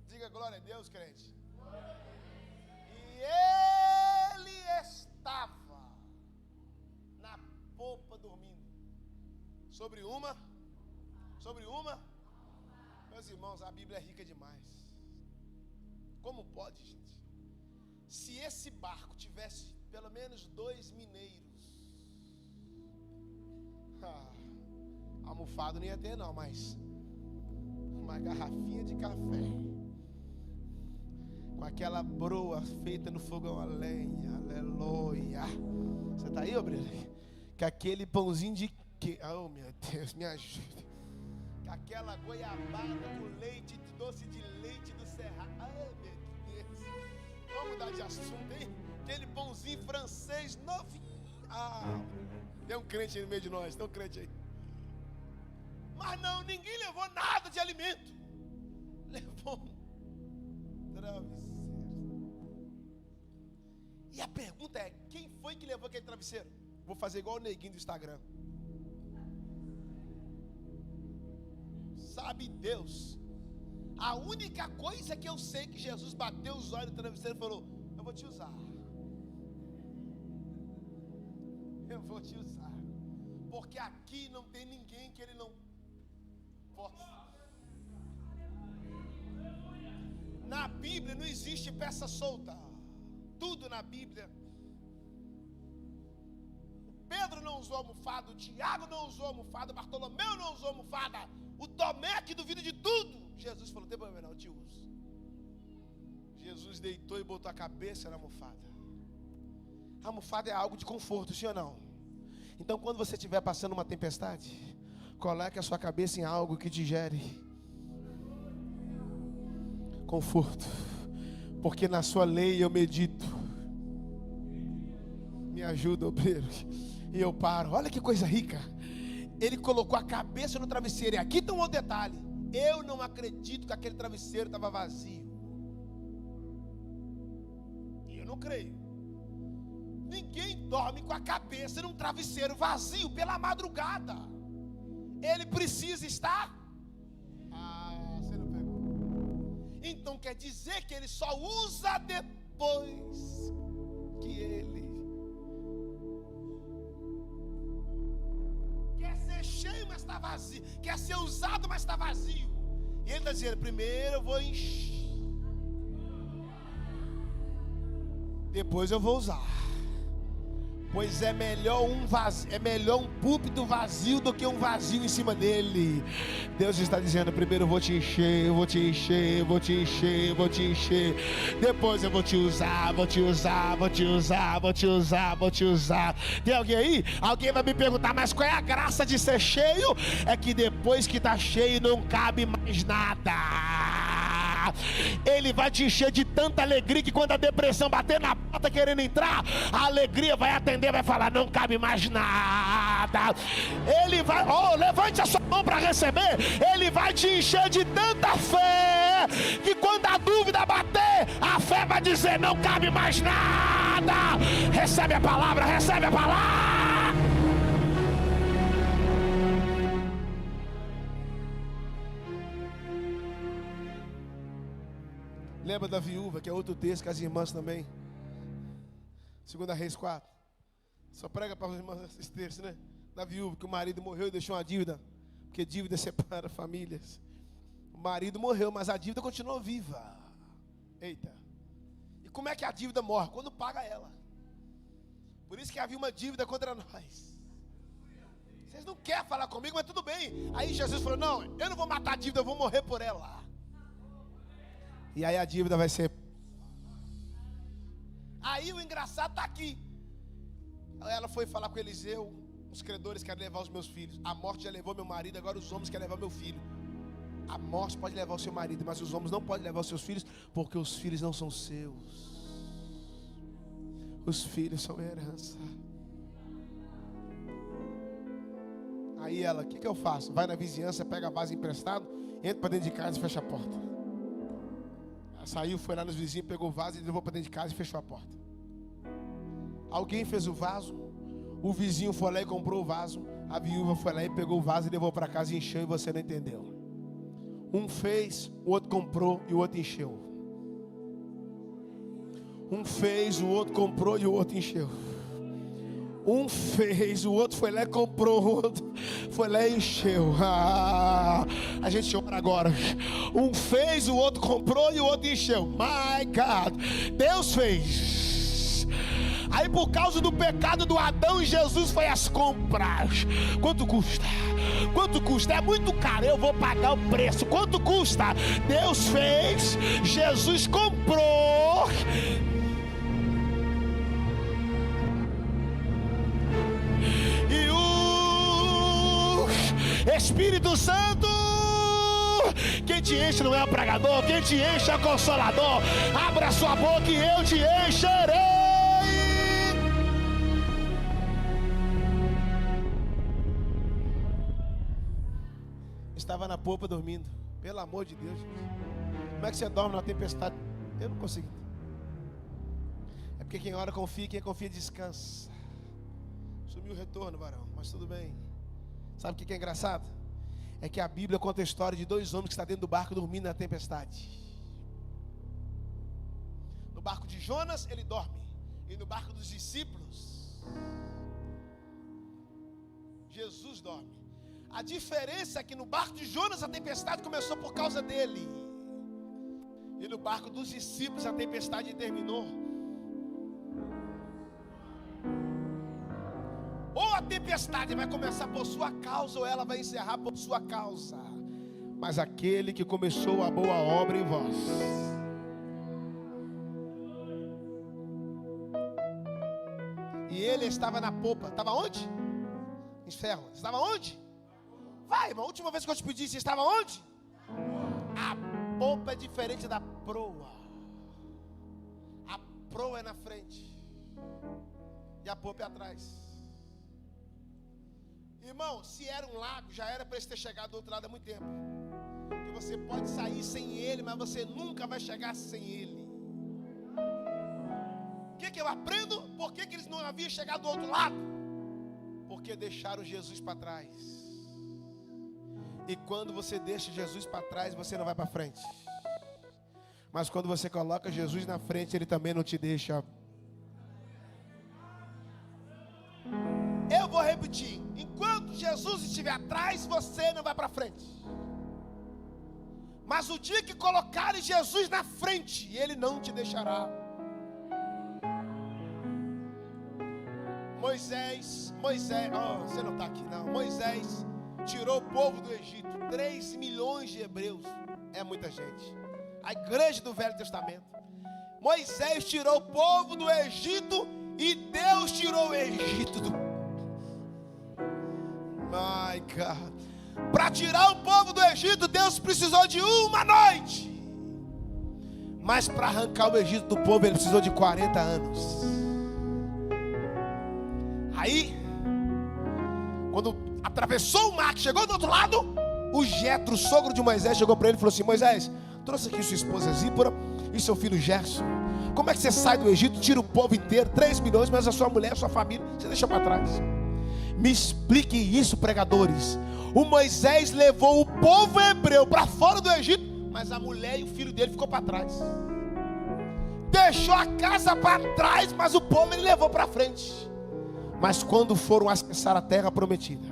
Diga glória a Deus, crente. E ele estava na popa dormindo. Sobre uma. Meus irmãos, a Bíblia é rica demais. Como pode, gente? Se esse barco tivesse pelo menos 2 mineiros, almofado não ia ter não, mas uma garrafinha de café, com aquela broa feita no fogão a lenha, aleluia. Você está aí, obreiro? Com aquele pãozinho de que, oh meu Deus, me ajude. Com aquela goiabada com leite, doce de leite do Cerrado. Ai meu Deus. Vamos mudar de assunto, hein? Aquele pãozinho francês novinho. Tem um crente aí no meio de nós, tem um crente aí. Mas não, ninguém levou nada de alimento. Levou um travesseiro. E a pergunta é, quem foi que levou aquele travesseiro? Vou fazer igual o neguinho do Instagram. Sabe Deus, a única coisa que eu sei que Jesus bateu os olhos do travesseiro e falou, eu vou te usar. Eu vou te usar. Porque aqui não tem ninguém que ele não possa. Na Bíblia não existe peça solta. Tudo na Bíblia. Pedro não usou almofada, o Tiago não usou almofada, Bartolomeu não usou almofada, o Tomé que duvida de tudo. Jesus falou, tem problema não, eu te uso. Jesus deitou e botou a cabeça na almofada. A almofada é algo de conforto, sim ou não? Então quando você estiver passando uma tempestade, coloque a sua cabeça em algo que te gere conforto, porque na sua lei eu medito. Me ajuda, obreiro. E eu paro, olha que coisa rica. Ele colocou a cabeça no travesseiro. E aqui tem um outro detalhe. Eu não acredito que aquele travesseiro estava vazio. E eu não creio. Ninguém dorme com a cabeça num travesseiro vazio pela madrugada. Ele precisa estar. Você não pegou. Então quer dizer que ele só usa depois que ele quer ser cheio, mas está vazio. Quer ser usado, mas está vazio. E ele está dizendo: primeiro eu vou encher, depois eu vou usar. Pois é melhor um púlpito vazio do que um vazio em cima dele. Deus está dizendo: primeiro eu vou te encher, eu vou te encher, eu vou te encher, eu vou te encher. Depois eu vou te usar, vou te usar, vou te usar, vou te usar, vou te usar. Tem alguém aí? Alguém vai me perguntar: mas qual é a graça de ser cheio? É que depois que está cheio não cabe mais nada. Ele vai te encher de tanta alegria que quando a depressão bater na porta querendo entrar, a alegria vai atender, vai falar: não cabe mais nada. Ele vai, levante a sua mão para receber. Ele vai te encher de tanta fé que quando a dúvida bater, a fé vai dizer: não cabe mais nada. Recebe a palavra, recebe a palavra. Lembra da viúva, que é outro texto que as irmãs também. 2 Reis 4. Só prega para as irmãs esse texto, né? Da viúva, que o marido morreu e deixou uma dívida. Porque dívida separa famílias. O marido morreu, mas a dívida continuou viva. Eita. E como é que a dívida morre? Quando paga ela. Por isso que havia uma dívida contra nós. Vocês não querem falar comigo, mas tudo bem. Aí Jesus falou: não, eu não vou matar a dívida, eu vou morrer por ela. E aí a dívida vai ser. Aí o engraçado está aqui. Ela foi falar com Eliseu: os credores querem levar os meus filhos. A morte já levou meu marido, agora os homens querem levar meu filho. A morte pode levar o seu marido, mas os homens não podem levar os seus filhos, porque os filhos não são seus. Os filhos são herança. Aí ela: o que eu faço? Vai na vizinhança, pega a vaso emprestado, entra para dentro de casa e fecha a porta. Saiu, foi lá nos vizinhos, pegou o vaso e levou para dentro de casa e fechou a porta. Alguém fez o vaso, o vizinho foi lá e comprou o vaso, a viúva foi lá e pegou o vaso e levou para casa e encheu, e você não entendeu. Um fez, o outro comprou e o outro encheu. Um fez, o outro comprou e o outro encheu. Um fez, o outro foi lá e comprou, o outro foi lá e encheu. A gente ora agora. Um fez, o outro comprou e o outro encheu. My God, Deus fez. Aí por causa do pecado do Adão, Jesus foi às compras. Quanto custa? Quanto custa? É muito caro, eu vou pagar o preço. Quanto custa? Deus fez, Jesus comprou. Espírito Santo, quem te enche não é o pregador, quem te enche é o consolador. Abra sua boca e eu te encherei. Estava na popa dormindo. Pelo amor de Deus, gente. Como é que você dorme na tempestade? Eu não consigo. É porque quem ora confia, quem confia descansa. Sumiu o retorno, varão, mas tudo bem. Sabe o que é engraçado? É que a Bíblia conta a história de dois homens que estão dentro do barco dormindo na tempestade. No barco de Jonas ele dorme, e no barco dos discípulos Jesus dorme. A diferença é que no barco de Jonas a tempestade começou por causa dele, e no barco dos discípulos a tempestade terminou. Ou a tempestade vai começar por sua causa, ou ela vai encerrar por sua causa. Mas aquele que começou a boa obra em vós. E ele estava na popa. Estava onde? Inferno. Estava onde? Vai, irmão. A última vez que eu te pedi, você estava onde? A popa é diferente da proa. A proa é na frente e a popa é atrás. Irmão, se era um lago, já era para ele ter chegado do outro lado há muito tempo. Porque você pode sair sem ele, mas você nunca vai chegar sem ele. O que que eu aprendo? Por que eles não haviam chegado do outro lado? Porque deixaram Jesus para trás. E quando você deixa Jesus para trás, você não vai para frente. Mas quando você coloca Jesus na frente, Ele também não te deixa. Eu vou repetir. Enquanto Jesus estiver atrás, você não vai para frente. Mas o dia que colocarem Jesus na frente, Ele não te deixará. Moisés, você não está aqui não. Moisés tirou o povo do Egito. 3 milhões de hebreus. É muita gente. A igreja do Velho Testamento. Moisés tirou o povo do Egito. E Deus tirou o Egito do... My God. Para tirar o povo do Egito, Deus precisou de uma noite. Mas para arrancar o Egito do povo, Ele precisou de 40 anos. Aí, quando atravessou o mar, que chegou do outro lado, o Jetro, o sogro de Moisés, chegou para ele e falou assim: Moisés, trouxe aqui sua esposa Zípora e seu filho Gerson. Como é que você sai do Egito, tira o povo inteiro, 3 milhões, mas a sua mulher, a sua família, você deixa para trás? Me explique isso, pregadores. O Moisés levou o povo hebreu para fora do Egito, mas a mulher e o filho dele ficou para trás. Deixou a casa para trás, mas o povo ele levou para frente. Mas quando foram acessar a terra prometida,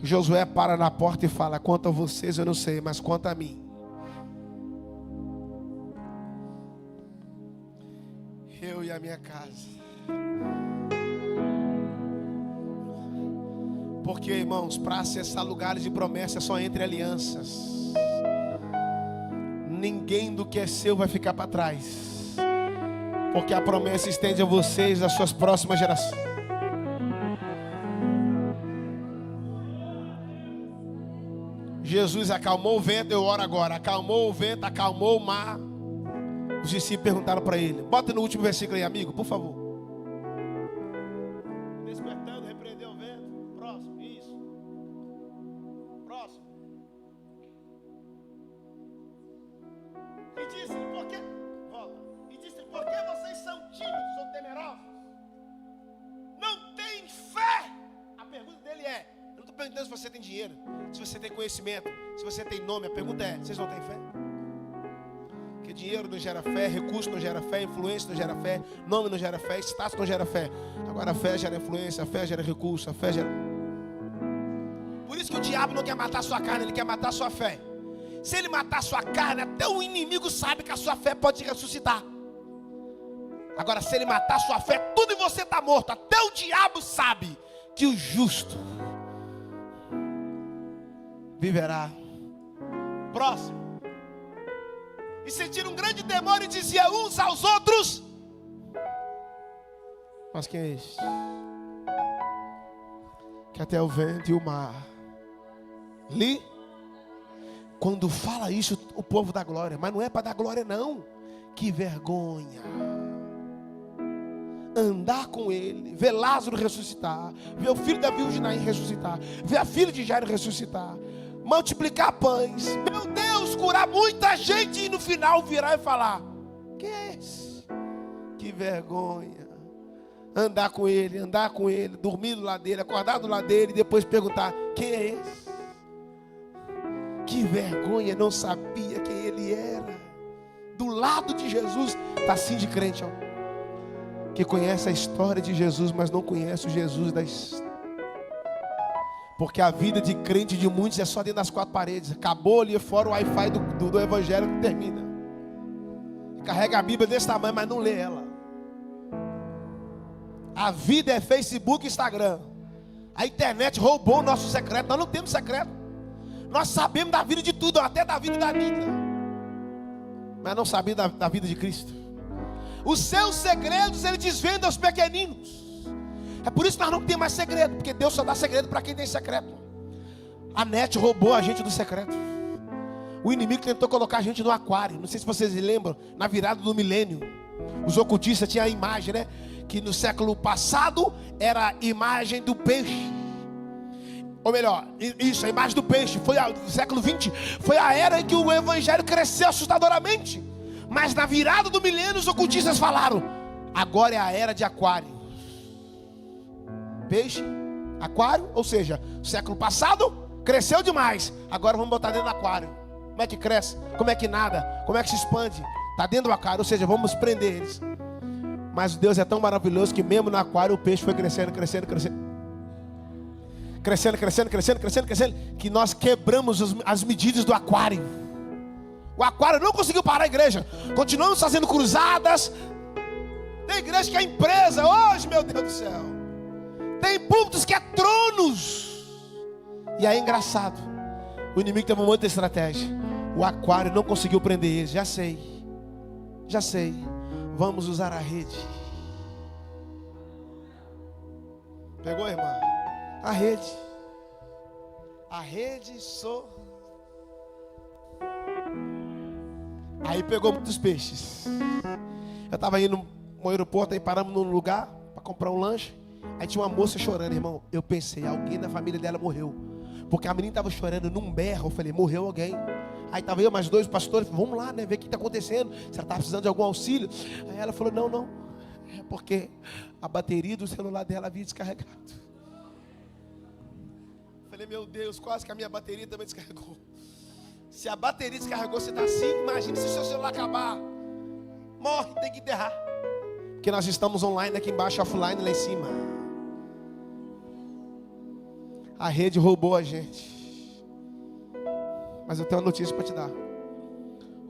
Josué para na porta e fala: quanto a vocês eu não sei, mas quanto a mim, eu e a minha casa. Porque, irmãos, para acessar lugares de promessa só entre alianças. Ninguém do que é seu vai ficar para trás. Porque a promessa estende a vocês, as suas próximas gerações. Jesus acalmou o vento, eu oro agora. Acalmou o vento, acalmou o mar. Os discípulos perguntaram para ele. Bota no último versículo aí, amigo, por favor. Despertando, repreendeu o vento. Próximo, isso. Próximo. E disse-lhe, por que? Volta. E disse-lhe, por que vocês são tímidos ou temerosos? Não tem fé? A pergunta dele é: eu não estou perguntando se você tem dinheiro, se você tem conhecimento, se você tem nome. A pergunta é: vocês não têm fé? Porque dinheiro não gera fé, recurso não gera fé, influência não gera fé, nome não gera fé, status não gera fé. Agora a fé gera influência, a fé gera recurso, a fé gera... Por isso que o diabo não quer matar a sua carne, ele quer matar a sua fé. Se ele matar a sua carne, até o inimigo sabe que a sua fé pode ressuscitar. Agora, se ele matar a sua fé, tudo em você está morto. Até o diabo sabe que o justo viverá. Próximo. E sentiram um grande temor e dizia uns aos outros: mas quem é esse? Que até o vento e o mar lhe... Quando fala isso, o povo dá glória. Mas não é para dar glória não. Que vergonha andar com ele, ver Lázaro ressuscitar, ver o filho da viúva de Naim ressuscitar, ver a filha de Jairo ressuscitar, multiplicar pães, meu Deus, curar muita gente, e no final virar e falar: quem é esse? Que vergonha andar com ele, dormir do lado dele, acordar do lado dele, e depois perguntar: quem é esse? Que vergonha, não sabia quem ele era. Do lado de Jesus. Está assim de crente, ó, que conhece a história de Jesus, mas não conhece o Jesus da história. Porque a vida de crente de muitos é só dentro das 4 paredes. Acabou ali fora o Wi-Fi do evangelho que termina. Carrega a Bíblia desse tamanho, mas não lê ela. A vida é Facebook e Instagram. A internet roubou o nosso secreto. Nós não temos secreto. Nós sabemos da vida de tudo, até da vida da Anitta, mas não sabemos da vida de Cristo. Os seus segredos Ele desvenda aos pequeninos. É por isso que nós não temos mais segredo, porque Deus só dá segredo para quem tem secreto. A net roubou a gente do secreto. O inimigo tentou colocar a gente no aquário. Não sei se vocês se lembram, na virada do milênio, os ocultistas tinham a imagem, né? Que no século passado era a imagem do peixe. Ou melhor, isso, a imagem do peixe. Foi no século 20. Foi a era em que o evangelho cresceu assustadoramente. Mas na virada do milênio, os ocultistas falaram: Agora é a era de aquário. Peixe, aquário, ou seja, século passado cresceu demais. Agora vamos botar dentro do aquário. Como é que cresce? Como é que nada? Como é que se expande? Está dentro do aquário, ou seja, vamos prender eles. Mas Deus é tão maravilhoso que mesmo no aquário o peixe foi crescendo, crescendo, crescendo. Crescendo, crescendo, crescendo, crescendo, crescendo. Que nós quebramos as medidas do aquário. O aquário não conseguiu parar a igreja. Continuamos fazendo cruzadas. Tem igreja que é empresa hoje, meu Deus do céu. Tem púlpitos que é tronos. E aí é engraçado. O inimigo teve uma outra estratégia. O aquário não conseguiu prender eles. Já sei. Já sei. Vamos usar a rede. Pegou, irmã? A rede. A rede Aí pegou muitos peixes. Eu estava indo no aeroporto, aí paramos num lugar para comprar um lanche. Aí tinha uma moça chorando, irmão. Eu pensei, alguém da família dela morreu. Porque a menina estava chorando num berro. Eu falei, morreu alguém. Aí estava eu, mais 2 pastores. Vamos lá, né, ver o que está acontecendo. Se ela estava precisando de algum auxílio. Aí ela falou, não. É porque a bateria do celular dela havia descarregado. Eu falei, meu Deus, quase que a minha bateria também descarregou. Se a bateria descarregou, você está assim. Imagine se o seu celular acabar. Morre, tem que enterrar. Porque nós estamos online aqui embaixo, offline lá em cima. A rede roubou a gente. Mas eu tenho uma notícia para te dar.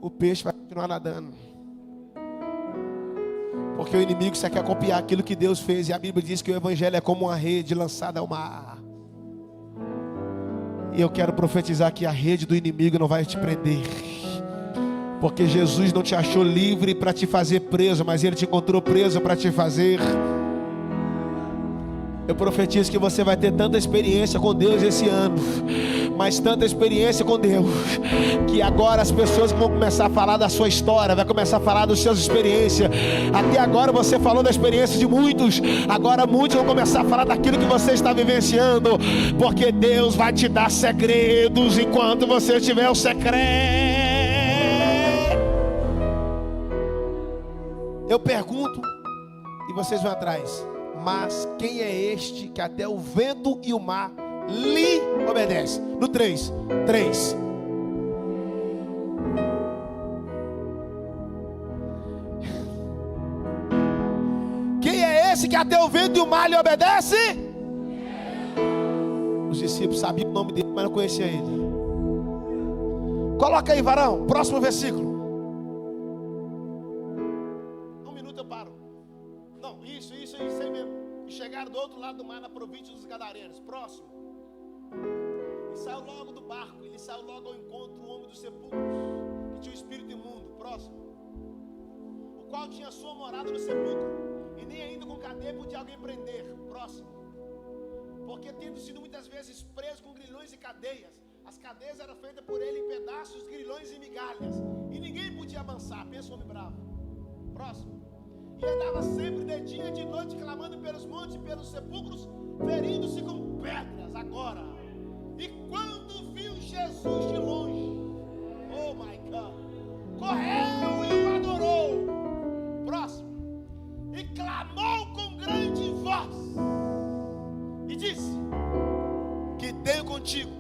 O peixe vai continuar nadando. Porque o inimigo só quer copiar aquilo que Deus fez. E a Bíblia diz que o evangelho é como uma rede lançada ao mar. E eu quero profetizar que a rede do inimigo não vai te prender. Porque Jesus não te achou livre para te fazer preso, mas Ele te encontrou preso para te fazer. Eu profetizo que você vai ter tanta experiência com Deus esse ano, mas tanta experiência com Deus, que agora as pessoas vão começar a falar da sua história, vai começar a falar das suas experiências. Até agora você falou da experiência de muitos, agora muitos vão começar a falar daquilo que você está vivenciando, porque Deus vai te dar segredos enquanto você tiver o secreto. Eu pergunto e vocês vão atrás. Mas quem é este que até o vento e o mar lhe obedece? No 3. Quem é esse que até o vento e o mar lhe obedece? Os discípulos sabiam o nome dele, mas não conheciam ele. Coloca aí, varão, próximo versículo. Eu paro. Não, isso aí mesmo. E chegaram do outro lado do mar, na província dos Gadarenos. Próximo. E saiu logo do barco. Ele saiu logo ao encontro do homem dos sepulcros, que tinha o espírito imundo. Próximo. O qual tinha sua morada no sepulcro, e nem ainda com cadeia podia alguém prender. Próximo. Porque tendo sido muitas vezes preso com grilhões e cadeias, as cadeias eram feitas por ele em pedaços, grilhões e migalhas, e ninguém podia avançar. Pensa o homem bravo. Próximo. E andava sempre de dia e de noite, clamando pelos montes e pelos sepulcros, ferindo-se com pedras. Agora, e quando viu Jesus de longe, oh my God, correu e o adorou. Próximo. E clamou com grande voz e disse: que tenho contigo,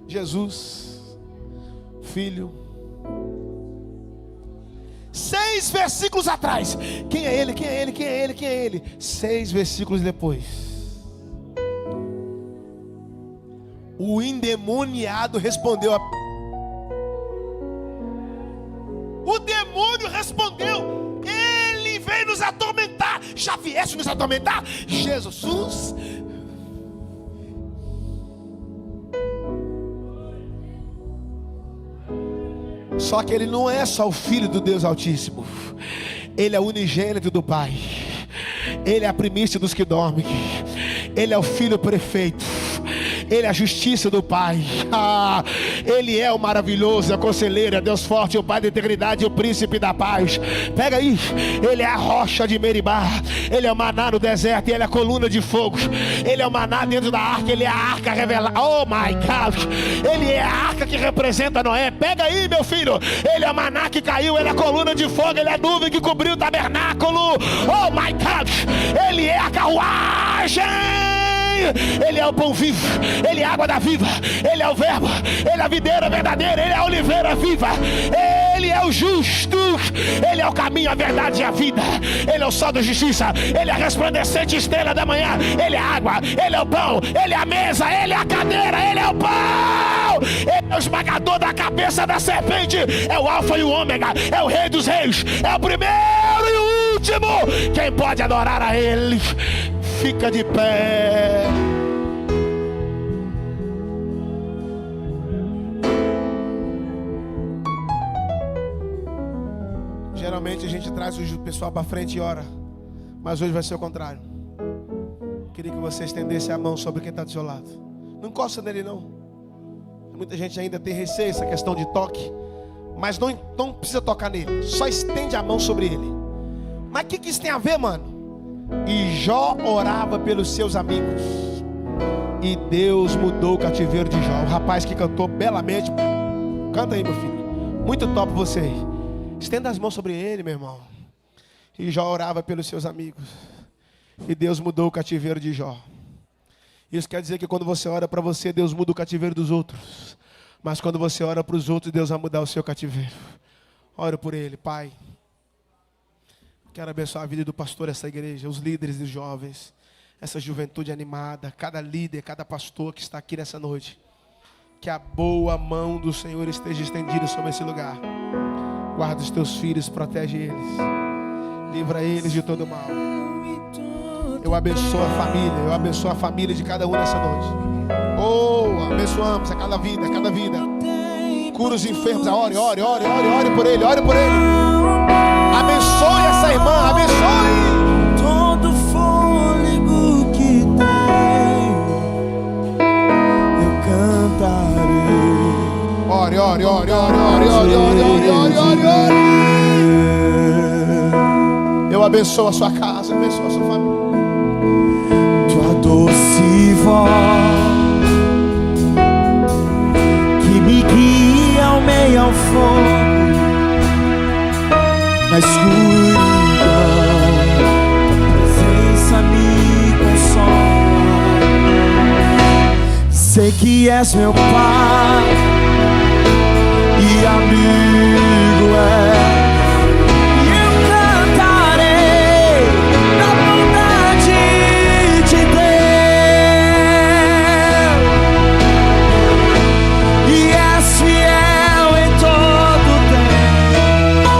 Jesus, Filho. 6 versículos atrás. Quem é ele? Quem é ele? Quem é ele? Quem é ele? 6 versículos depois, o endemoniado respondeu. O demônio respondeu: ele veio nos atormentar. Já viesse nos atormentar? Jesus. Só que ele não é só o Filho do Deus Altíssimo. Ele é o unigênito do Pai. Ele é a primícia dos que dormem. Ele é o Filho perfeito. Ele é a justiça do Pai. Ele é o maravilhoso, é o conselheiro, é Deus forte, o Pai da eternidade, o príncipe da paz. Pega aí. Ele é a rocha de Meribá. Ele é o maná no deserto, ele é a coluna de fogo. Ele é o maná dentro da arca, ele é a arca revelada. Oh my God. Ele é a arca que representa Noé. Pega aí, meu filho. Ele é o maná que caiu, ele é a coluna de fogo, ele é a nuvem que cobriu o tabernáculo. Oh my God. Ele é a carruagem. Ele é o pão vivo, ele é a água da viva, ele é o verbo, ele é a videira verdadeira, ele é a oliveira viva, ele é o justo, ele é o caminho, a verdade e a vida, ele é o sol da justiça, ele é a resplandecente estrela da manhã, ele é a água, ele é o pão, ele é a mesa, ele é a cadeira, ele é o pão, ele é o esmagador da cabeça da serpente, é o alfa e o ômega, é o rei dos reis, é o primeiro e o último. Quem pode adorar a ele, fica de pé. Geralmente a gente traz o pessoal para frente e ora, mas hoje vai ser o contrário. Queria que você estendesse a mão sobre quem está do seu lado. Não encosta nele não. Muita gente ainda tem receio essa questão de toque, mas não precisa tocar nele. Só estende a mão sobre ele. Mas o que isso tem a ver, mano? E Jó orava pelos seus amigos, e Deus mudou o cativeiro de Jó. O rapaz que cantou belamente. Canta aí, meu filho. Muito top você aí. Estenda as mãos sobre ele, meu irmão. E Jó orava pelos seus amigos, e Deus mudou o cativeiro de Jó. Isso quer dizer que quando você ora para você, Deus muda o cativeiro dos outros. Mas quando você ora para os outros, Deus vai mudar o seu cativeiro. Ora por ele, Pai. Quero abençoar a vida do pastor dessa igreja, os líderes e os jovens, essa juventude animada, cada líder, cada pastor que está aqui nessa noite. Que a boa mão do Senhor esteja estendida sobre esse lugar. Guarda os teus filhos, protege eles, livra eles de todo mal. Eu abençoo a família, eu abençoo a família de cada um nessa noite. Oh, abençoamos a cada vida, Cura os enfermos, ore por ele, ore por ele. Abençoe essa irmã, abençoe. Todo fôlego que tenho, eu cantarei. Ore. Eu abençoo a sua casa, abençoo a sua família. Tua doce voz que me guia ao meio ao fogo, na escuridão, tua presença me consola. Sei que és meu Pai e amigo és. E eu cantarei da bondade de Deus, e és fiel em todo tempo.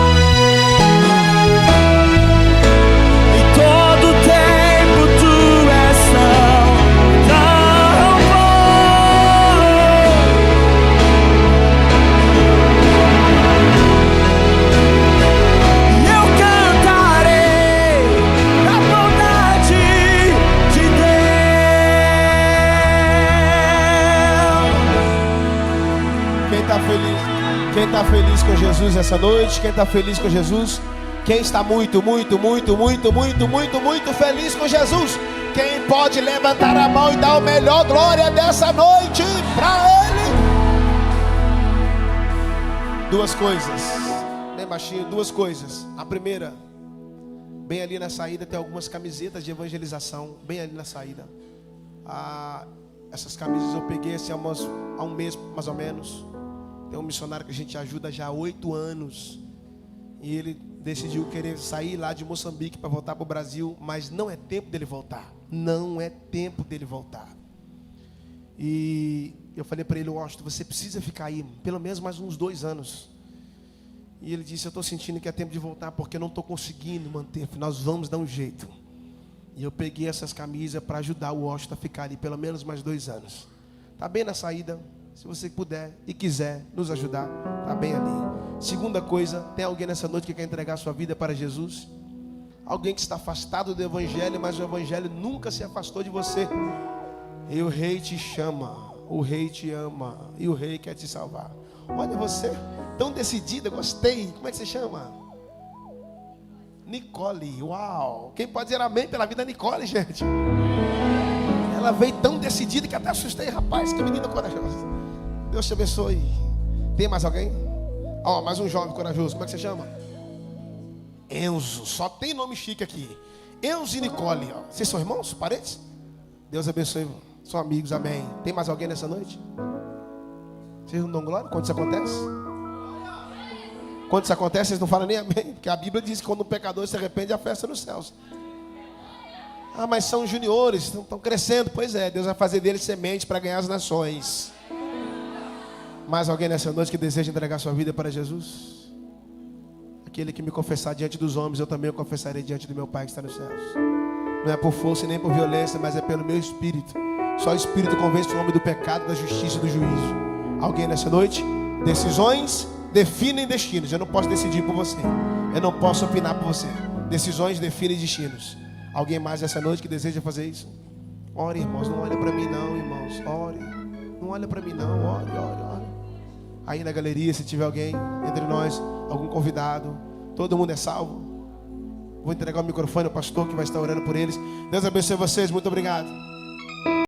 Em todo tempo tu és tão bom. E eu cantarei da bondade de Deus. Quem está feliz com Jesus essa noite? Quem está feliz com Jesus? Quem está muito feliz com Jesus? Quem pode levantar a mão e dar o melhor glória dessa noite para Ele? Duas coisas, bem baixinho, duas coisas. A primeira, bem ali na saída tem algumas camisetas de evangelização, bem ali na saída. Essas camisas eu peguei assim, há um mês mais ou menos. Tem um missionário que a gente ajuda já há 8 anos. E ele decidiu querer sair lá de Moçambique para voltar para o Brasil. Mas não é tempo dele voltar. Não é tempo dele voltar. E eu falei para ele: Washington, você precisa ficar aí pelo menos mais uns 2 anos. E ele disse: eu estou sentindo que é tempo de voltar, porque eu não estou conseguindo manter. Nós vamos dar um jeito. E eu peguei essas camisas para ajudar o Washington a ficar ali pelo menos mais 2 anos. Está bem na saída. Se você puder e quiser nos ajudar, está bem ali. Segunda coisa, tem alguém nessa noite que quer entregar sua vida para Jesus? Alguém que está afastado do Evangelho, mas o Evangelho nunca se afastou de você. E o rei te chama, o rei te ama, e o rei quer te salvar. Olha você, tão decidida, gostei. Como é que você chama? Nicole, uau. Quem pode dizer amém pela vida da Nicole, gente? Ela veio tão decidida que até assustei, rapaz. Que menina corajosa. Deus te abençoe. Tem mais alguém? Ó, mais um jovem corajoso. Como é que você chama? Enzo. Só tem nome chique aqui. Enzo e Nicole, ó. Vocês são irmãos, parentes? Deus abençoe. São amigos, amém. Tem mais alguém nessa noite? Vocês não dão glória quando isso acontece? Quando isso acontece, vocês não falam nem amém. Porque a Bíblia diz que quando um pecador se arrepende, a festa nos céus. Ah, mas são juniores, estão crescendo. Pois é, Deus vai fazer deles semente para ganhar as nações. Mais alguém nessa noite que deseja entregar sua vida para Jesus? Aquele que me confessar diante dos homens, eu também o confessarei diante do meu Pai que está nos céus. Não é por força e nem por violência, mas é pelo meu Espírito. Só o Espírito convence o homem do pecado, da justiça e do juízo. Alguém nessa noite? Decisões definem destinos. Eu não posso decidir por você. Eu não posso opinar por você. Decisões definem destinos. Alguém mais essa noite que deseja fazer isso? Ore, irmãos. Não olha para mim não, irmãos. Ore. Não olha para mim não. Ore, ore, ore. Aí na galeria, se tiver alguém entre nós, algum convidado, todo mundo é salvo. Vou entregar o microfone ao pastor que vai estar orando por eles. Deus abençoe vocês. Muito obrigado.